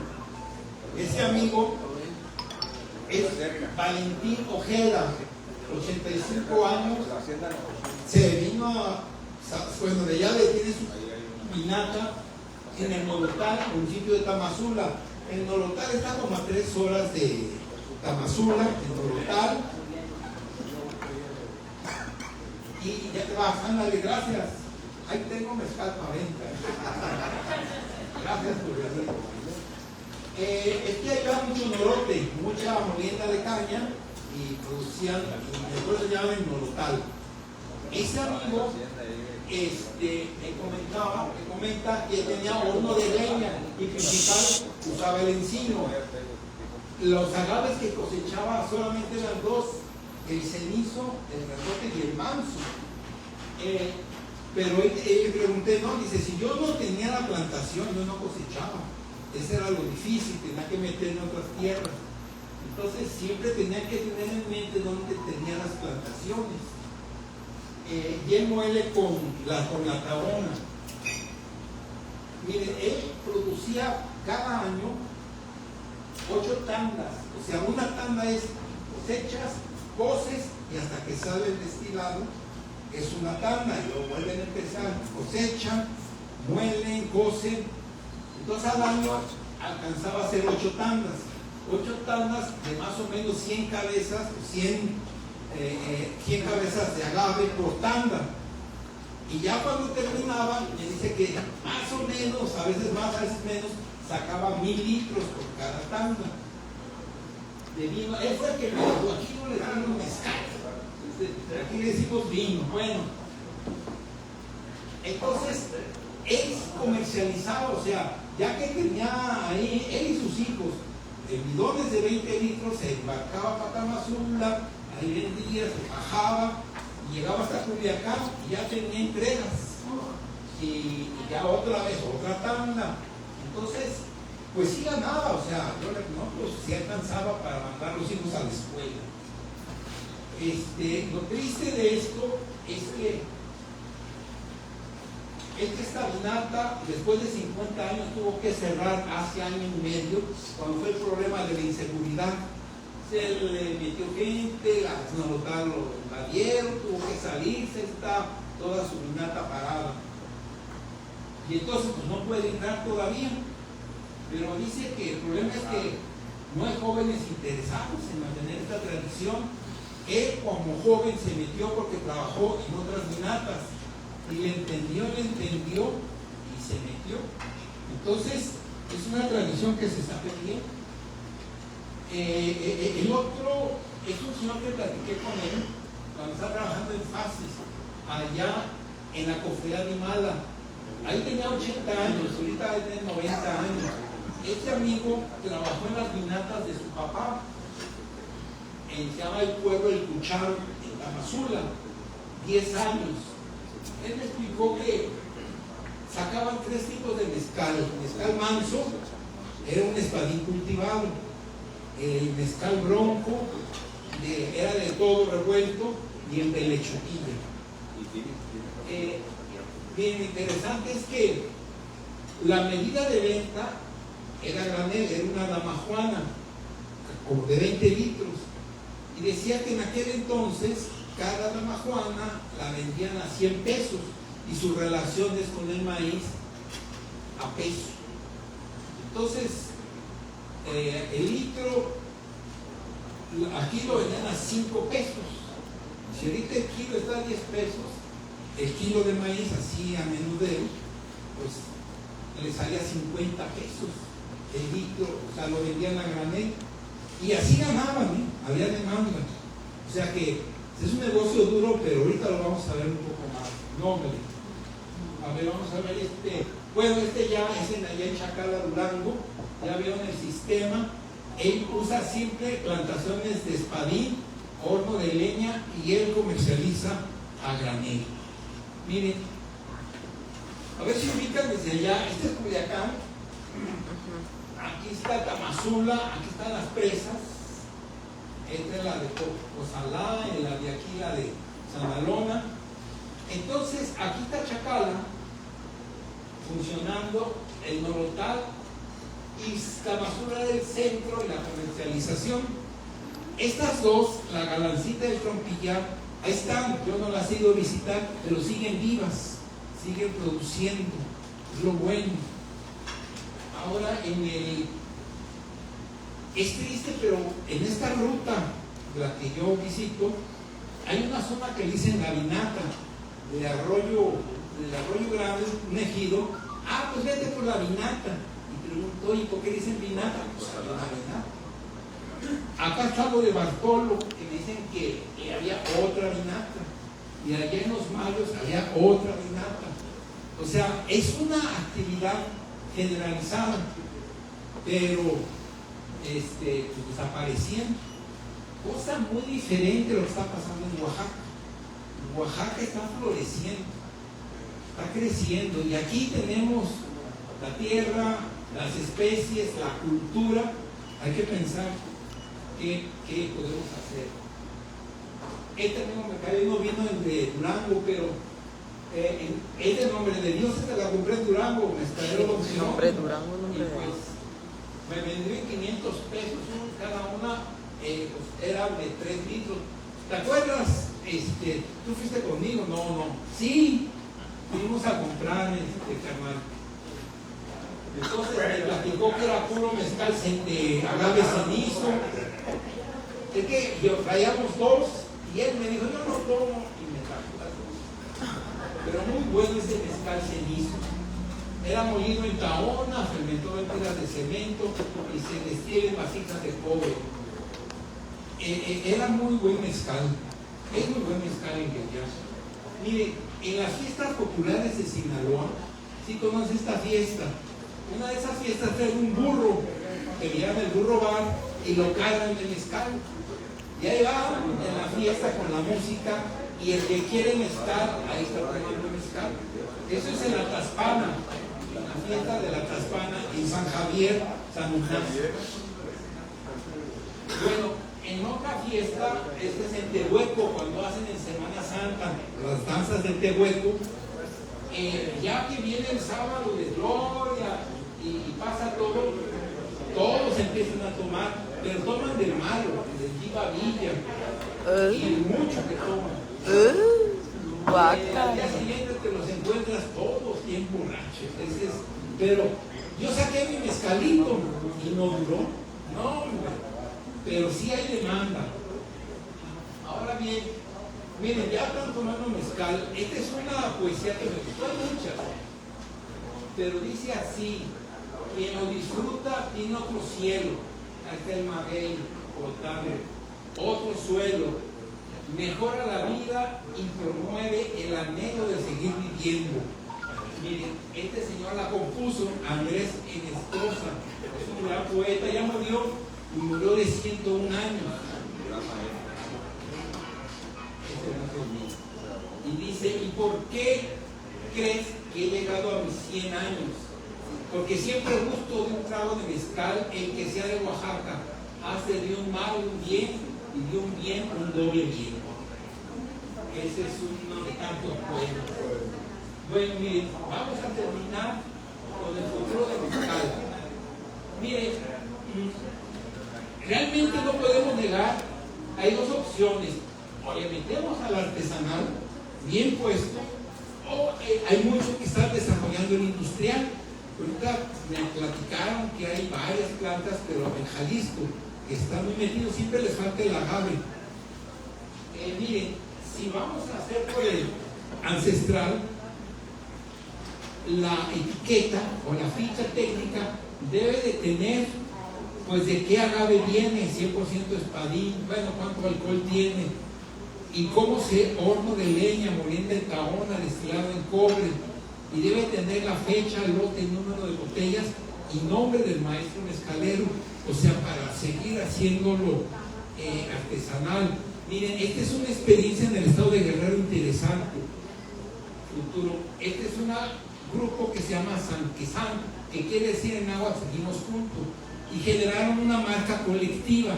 Ese amigo es Valentín Ojeda, 85 años, se vino bueno, de allá le tiene su vinata en el Nolotal, municipio de Tamazula. El Nolotal está como a 3 horas de Tamazula, en Nolotal. Y ya te vas, ándale, gracias. Ahí tengo mezcal para venta. Gracias por venir. Es que había mucho norote, mucha molienda de caña, y producían, después se llaman Nolotal. Ese amigo me comenta que tenía horno de leña y principal usaba el encino. Los agaves que cosechaba solamente eran 2, el cenizo, el redote y el manso. Pero le pregunté, no, dice, si yo no tenía la plantación, yo no cosechaba. Ese era lo difícil, tenía que meter en otras tierras. Entonces siempre tenía que tener en mente dónde tenía las plantaciones. Lleno él con la tabona. Miren, él producía cada año 8 tandas. O sea, una tanda es cosechas, coces y hasta que sale el destilado es una tanda, y luego vuelven a empezar, cosechan, muelen, cocen. Entonces al año alcanzaba a hacer 8 tandas. 8 tandas de más o menos 100 cabezas, 100 cabezas de agave por tanda. Y ya cuando terminaba, me dice que más o menos, a veces más, a veces menos, sacaba 1000 litros por cada tanda de vino. Él fue el que me dijo, aquí no le decimos mezcal, aquí le decimos vino. Bueno, entonces él comercializaba, o sea, ya que tenía ahí, él y sus hijos, bidones de 20 litros, se embarcaba para Tamazula, ahí vendía, se bajaba, y llegaba hasta Culiacán y ya tenía entregas. Y ya otra vez, otra tanda. Entonces, pues sí ganaba, o sea, yo le no, pues sí alcanzaba para mandar a los hijos a la escuela. Lo triste de esto es que esta vinata, después de 50 años, tuvo que cerrar hace año y medio, cuando fue el problema de la inseguridad. Se le metió gente, las Nolotal lo invadieron, tuvo que salirse, está toda su vinata parada. Y entonces pues no puede entrar todavía. Pero dice que el problema es que no hay jóvenes interesados en mantener esta tradición. Él como joven se metió porque trabajó en otras minatas y le entendió y se metió. Entonces es una tradición que se está perdiendo. El otro es un señor que platiqué con él cuando está trabajando en Fases, allá en la cofradía de Mala. Ahí tenía 80 años, ahorita debe tener 90 años. Este amigo trabajó en las minatas de su papá, se llama el pueblo El Cucharo, en Tamazula, 10 años. Él me explicó que sacaban 3 tipos de mezcal. El mezcal manso era un espadín cultivado, el mezcal bronco era de todo revuelto, y el de lechuquilla. Bien interesante es que la medida de venta era granel, era una damajuana, como de 20 litros. Y decía que en aquel entonces cada damajuana la vendían a 100 pesos y sus relaciones con el maíz a peso. Entonces, el litro aquí lo vendían a 5 pesos. Si ahorita el kilo está a 10 pesos, el kilo de maíz así a menudeo, pues le salía 50 pesos el litro, o sea, lo vendían a granel. Y así ganaban, había demanda. O sea que es un negocio duro, pero ahorita lo vamos a ver un poco más. No, hombre. A ver, vamos a ver bueno, ya es allá en Chacala, Durango. Ya vieron el sistema. Él usa siempre plantaciones de espadín, horno de leña, y él comercializa a granel. Miren, a ver si ubican desde allá. Este es Culiacán. Aquí está Tamazula, aquí están las presas. Esta es la de Cozalá, y la de aquí, la de Sandalona. Entonces, aquí está Chacala funcionando, el Norotal, y Tamazula del centro y la comercialización. Estas dos, la Galancita y el Trompillar, ahí están. Yo no las he ido a visitar, pero siguen vivas, siguen produciendo. Es lo bueno. Ahora es triste, pero en esta ruta, la que yo visito, hay una zona que le dicen Gavinata, del arroyo Grande, un ejido. Pues vete por la Vinata. Y pregunto, ¿y por qué dicen Vinata? Pues había una Vinata. Acá está lo de Bartolo, que me dicen que había otra Vinata. Y allá en Los Mayos había otra Vinata. O sea, es una actividad generalizada, pero pues desapareciendo. Cosa muy diferente lo que está pasando en Oaxaca. Oaxaca está floreciendo, está creciendo, y aquí tenemos la tierra, las especies, la cultura. Hay que pensar qué podemos hacer. Este mismo mercado vino de Durango, pero es de Nombre de Dios, se la compré en Durango, Nombre Durango, y pues me vendrían 500 pesos cada una, pues era de 3 litros. ¿Te acuerdas? ¿Tú fuiste conmigo? No. Sí, fuimos a comprar carnal. Entonces me platicó que era puro mezcal de agave cenizo. Es que yo traíamos 2 y él me dijo, yo no tomo, y me trajo las 2. Pero muy bueno ese mezcal cenizo. Era molido en taona, fermentó en pilas de cemento y se destiela en vasijas de cobre. Era muy buen mezcal. Es muy buen mezcal en realidad. Mire, en las fiestas populares de Sinaloa, ¿sí conoce esta fiesta? Una de esas fiestas trae un burro, que le llaman el burro bar, y lo cargan de mezcal. Y ahí va en la fiesta con la música, y el que quiere mezcal, ahí está tomando mezcal. Eso es en la Taspana, la fiesta de la Taspana, en San Javier, San Ignacio. Bueno, en otra fiesta, es en Tehueco, cuando hacen en Semana Santa las danzas del Tehueco, ya que viene el sábado de gloria y pasa todo, todos empiezan a tomar, pero toman del malo, del Viva Villa, y el mucho que toman. Al día siguiente te los encuentras todos bien borrachos. Pero yo saqué mi mezcalito y no duró. No, hombre. Pero sí hay demanda. Ahora bien. Miren, ya están tomando mezcal. Esta es una poesía que me gustó, hay muchas. Pero dice así: quien lo disfruta tiene otro cielo. Ahí está el maguey, potable. Otro suelo. Mejora la vida y promueve el anhelo de seguir viviendo. Miren, este señor la compuso Andrés Enestrosa. Es un gran poeta, ya murió y murió de 101 años. Y dice: ¿y por qué crees que he llegado a mis 100 años? Porque siempre gusto de un trago de mezcal, el que sea de Oaxaca, hace de un mal un bien y de un bien un doble bien. Ese es uno de tantos poemas. Bueno, miren, vamos a terminar con el futuro de mezcal. Miren, realmente no podemos negar, hay dos opciones: o le metemos al artesanal bien puesto, o hay muchos que están desarrollando el industrial. Ahorita me platicaron que hay varias plantas, pero en Jalisco que están muy metidos, siempre les falta el agave. Miren, si vamos a hacer por el ancestral, la etiqueta o la ficha técnica debe de tener, pues, de qué agave viene, 100% espadín, bueno, cuánto alcohol tiene, y cómo se horno de leña, molienda de tahona, destilado en cobre, y debe tener la fecha, lote, número de botellas y nombre del maestro mezcalero, o sea, para seguir haciéndolo artesanal. Miren, esta es una experiencia en el estado de Guerrero interesante, futuro. Este es un grupo que se llama Sanquezán, que quiere decir en agua seguimos juntos, y generaron una marca colectiva.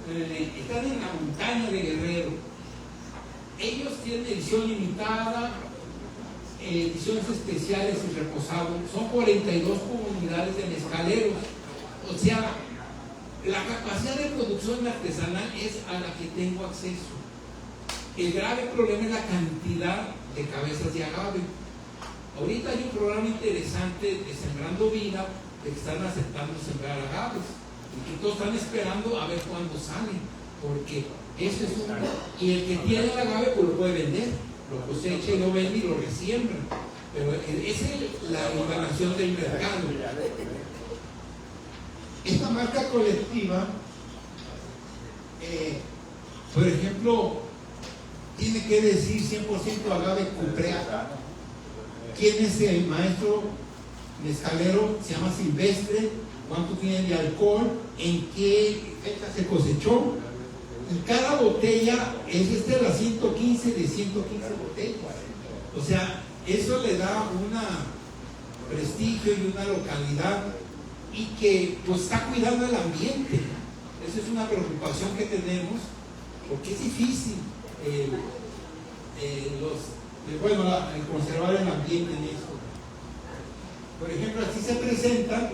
Están en la montaña de Guerrero. Ellos tienen edición limitada, ediciones especiales y reposados. Son 42 comunidades de mezcaleros. O sea, la capacidad de producción artesanal es a la que tengo acceso. El grave problema es la cantidad de cabezas de agave. Ahorita hay un programa interesante de Sembrando Vida, que están aceptando sembrar agaves, y que todos están esperando a ver cuándo salen, porque eso es un... Y el que tiene el agave pues lo puede vender, lo cosecha y lo vende y lo resiembra, pero esa es la evaluación del mercado. Esta marca colectiva, por ejemplo, tiene que decir 100% agave cuprea. ¿Quién es el maestro mezcalero? Se llama Silvestre. ¿Cuánto tiene de alcohol? ¿En qué fecha se cosechó? Y cada botella es la 115 de 115 botellas. O sea, eso le da un prestigio y una localidad, y que pues está cuidando el ambiente. Esa es una preocupación que tenemos, porque es difícil el conservar el ambiente en esto. Por ejemplo, así se presenta,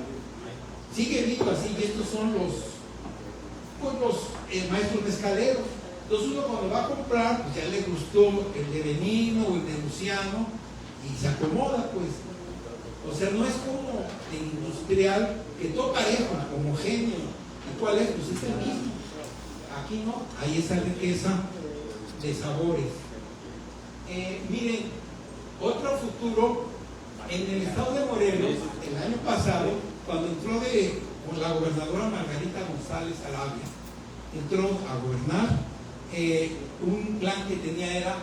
sigue vivo así, y estos son los maestros mezcaleros. Entonces uno cuando va a comprar, pues ya le gustó el de Benigno o el de Luciano, y se acomoda, pues. O sea, no es como el industrial, que todo parejo, homogéneo. ¿Y cuál es? Pues es el mismo. Aquí no, hay esa riqueza de sabores. Miren, otro futuro, en el estado de Morelos, el año pasado, cuando entró con la gobernadora Margarita González Arabia, entró a gobernar, un plan que tenía era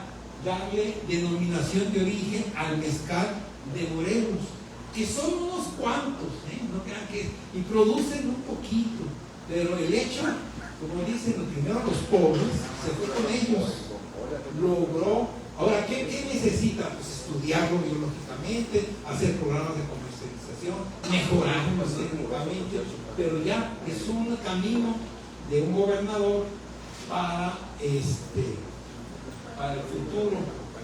darle denominación de origen al mezcal de Morelos, que son unos cuantos, no crean que, y producen un poquito, pero el hecho, como dicen primero los pobres, se fue con ellos, logró. Ahora, ¿qué necesita? Pues estudiarlo biológicamente, hacer programas de comercialización, mejorarlo técnicamente, pero ya es un camino de un gobernador para el futuro.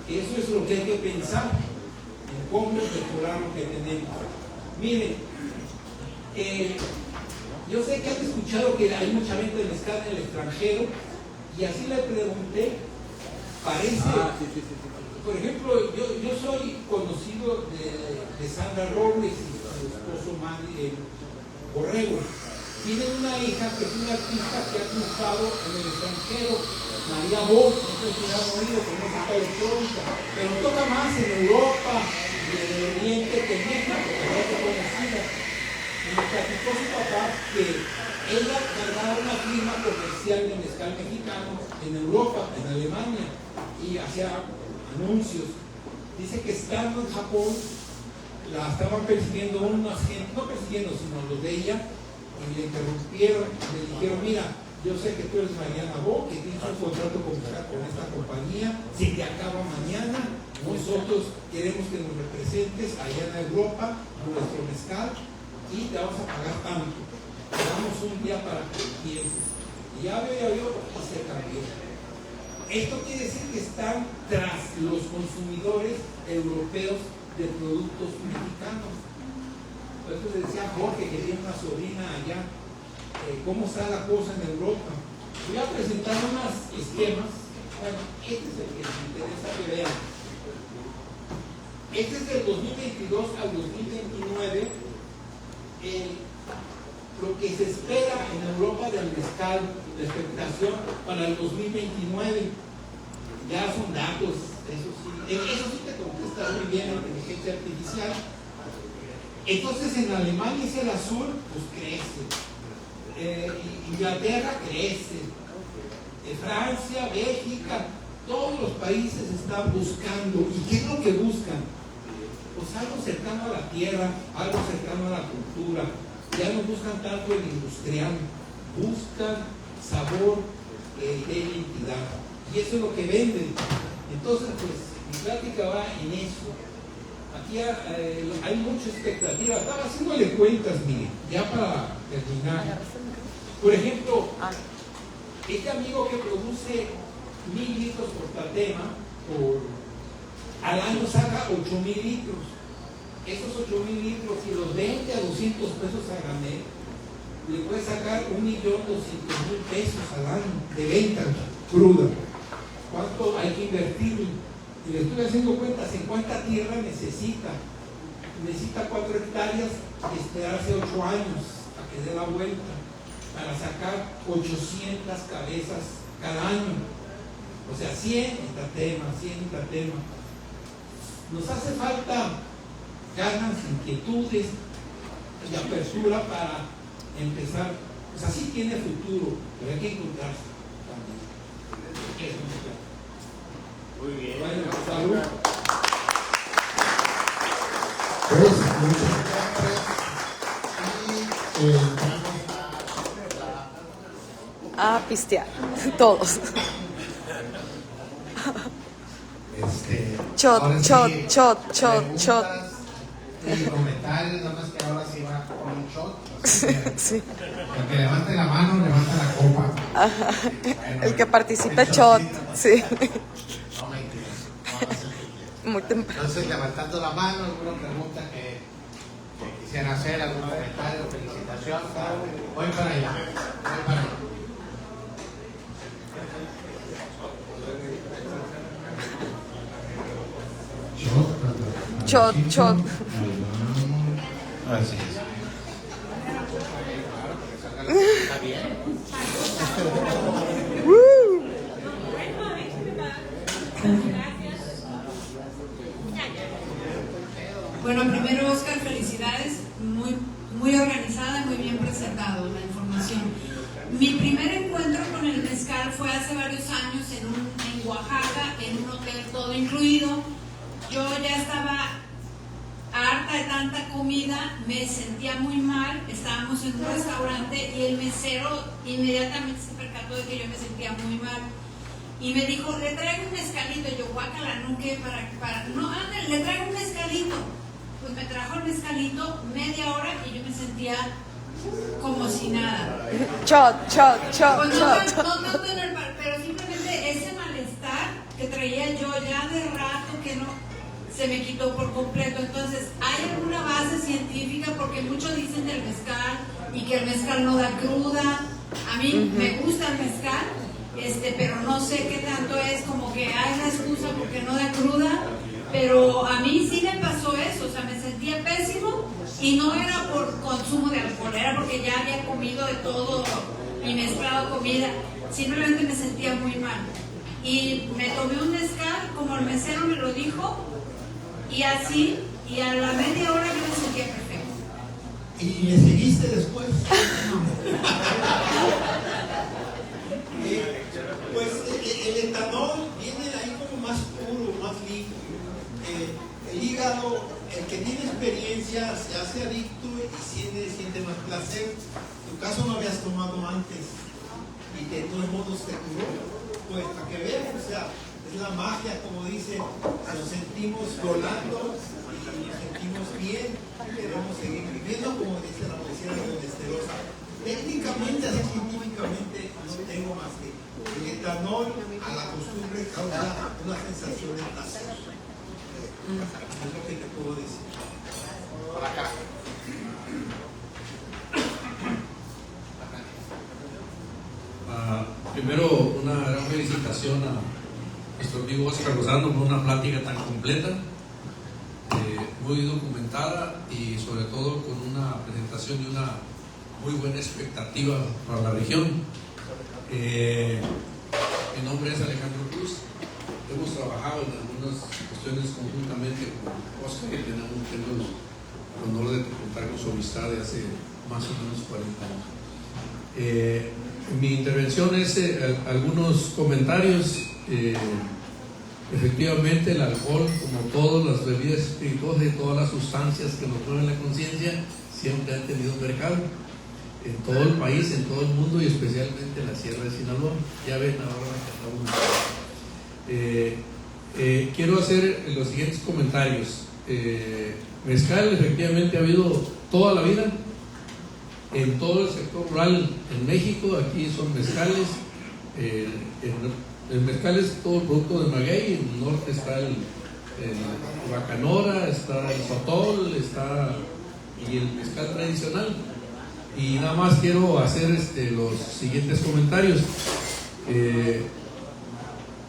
Eso es lo que hay que pensar, en cómo mejorar lo que tenemos. Miren, yo sé que han escuchado que hay mucha venta de mezcal en el extranjero, y así le pregunté. Parece, por ejemplo, yo soy conocido de Sandra Robles y su esposo Borrego, tienen una hija que es una artista que ha triunfado en el extranjero, María Bo, no sé si han oído con música electrónica, pero toca más en Europa y en el Oriente que en México, que no es conocida. Y me platicó su papá que ella cargaba una firma comercial de mezcal mexicano en Europa, en Alemania, y hacía anuncios. Dice que estando en Japón, la estaban persiguiendo unas gente, no persiguiendo, sino los de ella, y le interrumpieron, le dijeron, mira, yo sé que tú eres Mariana Bo, que tienes un contrato con esta compañía, se te acaba mañana, nosotros queremos que nos representes allá en Europa, nuestro mezcal, y te vamos a pagar tanto. Te damos un día para que pienses. Y ya veo, y se cambió. Esto quiere decir que están tras los consumidores europeos de productos mexicanos. Por eso le decía a Jorge que tiene una sobrina allá, cómo está la cosa en Europa. Voy a presentar unos esquemas. Bueno, este es el que me interesa que vean. Este es del 2022 al 2029. Lo que se espera en Europa del mezcal, la expectación para el 2029. Ya son datos, eso sí te contesta muy bien la inteligencia artificial. Entonces en Alemania es el azul, pues crece. Inglaterra crece. Francia, Bélgica, todos los países están buscando. ¿Y qué es lo que buscan? Pues algo cercano a la tierra, algo cercano a la cultura. Ya no buscan tanto el industrial, buscan sabor de identidad. Y eso es lo que venden. Entonces, pues, mi plática va en eso. Aquí hay mucha expectativa. Estaba haciéndole cuentas, mire, ya para terminar. Por ejemplo, este amigo que produce 1000 litros por tatema, al año saca 8000 litros. Esos 8000 litros, si los vende a 200 pesos a granel, le puede sacar 1.200.000 pesos al año de venta cruda. ¿Cuánto hay que invertir? Y le estoy haciendo cuentas en cuánta tierra necesita. Necesita 4 hectáreas y esperarse 8 años a que dé la vuelta para sacar 800 cabezas cada año. O sea, 100 en tatema. Nos hace falta ganas, inquietudes y apertura para empezar. O sea, sí tiene futuro, pero hay que encontrarse también. Muy bien. Bueno, salud. Pues, muchas gracias. Y entramos A pistear, todos. Shot, ahora shot, sí, shot, shot, preguntas shot. Y comentarios, nada más que ahora sí va con un shot. Sí. El que levante la mano, levanta la copa. Ajá. Bueno, El que participe, el shot. shotcito. Sí. No me interesa. Vamos a hacer el que Muy temprano. Entonces, levantando la mano, alguna pregunta que quisiera hacer, algún comentario, felicitación. Voy para allá. Shot, shot. Así es. Está bien. Bueno, primero, Oscar, felicidades. Muy organizada, muy bien presentado la información. Mi primer encuentro con el mezcal fue hace varios años en Oaxaca, en un hotel todo incluido. Yo ya estaba harta de tanta comida, me sentía muy mal. Estábamos en un restaurante y el mesero inmediatamente se percató de que yo me sentía muy mal y me dijo, le traigo un mezcalito. Y yo, guácala, ¿no? ¿Qué? No, ándale, le traigo un mezcalito. Pues me trajo el mezcalito media hora y yo me sentía como si nada. Shot, shot, shot, Pues shot. no tanto en el bar, pero simplemente ese malestar que traía yo ya de rato que no se me quitó por completo. Entonces, ¿hay alguna base científica? Porque muchos dicen del mezcal y que el mezcal no da cruda. A mí me gusta el mezcal, pero no sé qué tanto es como que hay la excusa porque no da cruda. Pero a mí sí me pasó eso, o sea, me sentía pésimo y no era por consumo de alcohol, era porque ya había comido de todo y mezclado comida, simplemente me sentía muy mal. Y me tomé un mezcal, como el mesero me lo dijo, y así, y a la media hora yo me sentía perfecto. ¿Y le seguiste después? Pues el etanol viene ahí como más puro, más limpio. El hígado, el que tiene experiencia, se hace adicto y siente más placer. En tu caso no habías tomado antes y de todos modos te curó. Pues para que vean, o sea, es la magia, como dice, nos sentimos volando y nos sentimos bien, queremos seguir viviendo, como dice la poesía de Esterosa. Técnicamente, así científicamente, no tengo más que el etanol a la costumbre causa una sensación de placer. Es lo que te puedo decir. Por acá. Primero, una gran felicitación a nuestro amigo Oscar Lozano por una plática tan completa, muy documentada y sobre todo con una presentación y una muy buena expectativa para la región. Mi nombre es Alejandro Cruz. Hemos trabajado en algunas cuestiones conjuntamente con Oscar y tengo el honor de contar con su amistad de hace más o menos 40 años. Mi intervención es algunos comentarios. Efectivamente, el alcohol, como todas las bebidas espirituosas y todas las sustancias que nos mueven la conciencia, siempre han tenido mercado en todo el país, en todo el mundo y especialmente en la Sierra de Sinaloa. Ya ven ahora que estamos. Quiero hacer los siguientes comentarios. Mezcal efectivamente ha habido toda la vida en todo el sector rural en México. Aquí son mezcales. El mezcal es todo el producto de maguey. En el norte está el bacanora, está el sotol, está y el mezcal tradicional. Y nada más quiero hacer los siguientes comentarios.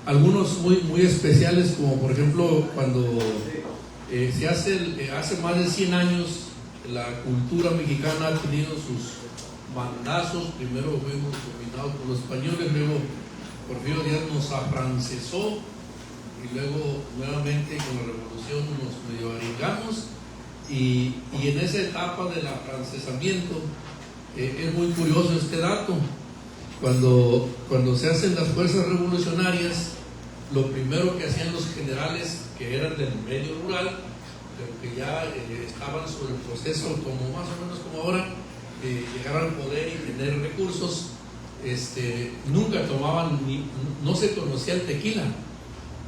Algunos muy especiales, como por ejemplo cuando se hace más de 100 años la cultura mexicana ha tenido sus bandazos. Primero fuimos dominados por los españoles, luego Porfirio Díaz nos afrancesó y luego nuevamente con la revolución nos medio arengamos y en esa etapa del afrancesamiento es muy curioso este dato. Cuando se hacen las fuerzas revolucionarias, lo primero que hacían los generales que eran del medio rural, pero que ya estaban sobre el proceso como más o menos como ahora de llegar al poder y tener recursos, nunca tomaban no se conocía el tequila,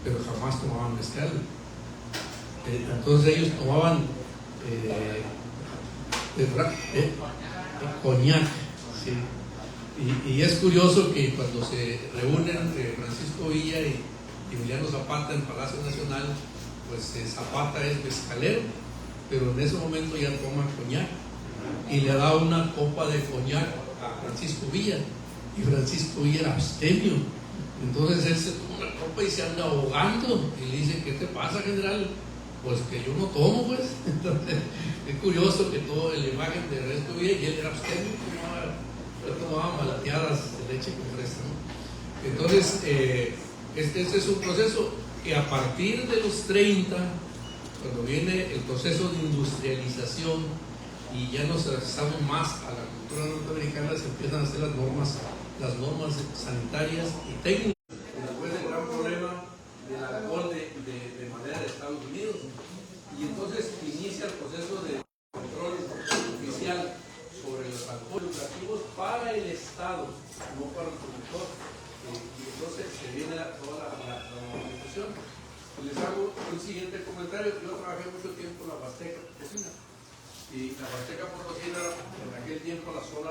pero jamás tomaban mezcal. Entonces ellos tomaban coñac, ¿sí? Y es curioso que cuando se reúnen Francisco Villa y Emiliano Zapata en Palacio Nacional, pues Zapata es mezcalero, pero en ese momento ya toma coñac y le da una copa de coñac a Francisco Villa, y Francisco Villa era abstemio. Entonces él se toma una copa y se anda ahogando y le dice: ¿qué te pasa, general? Pues que yo no tomo, pues. Entonces es curioso que toda la imagen de Francisco Villa, y él era abstemio, tomaba malateadas de leche con fresa, ¿no? Entonces este es un proceso que a partir de los 30, cuando viene el proceso de industrialización y ya nos acercamos más a la cultura norteamericana, se empiezan a hacer las normas sanitarias y técnicas. Después del gran problema del alcohol de manera de Estados Unidos, y entonces inicia el proceso de control oficial sobre los alcoholes lucrativos para el Estado, no para el productor. Y entonces se viene toda la organización. Les hago un siguiente comentario. Yo trabajé mucho tiempo en la Huasteca Potosina, y la Huasteca Potosina en aquel tiempo la zona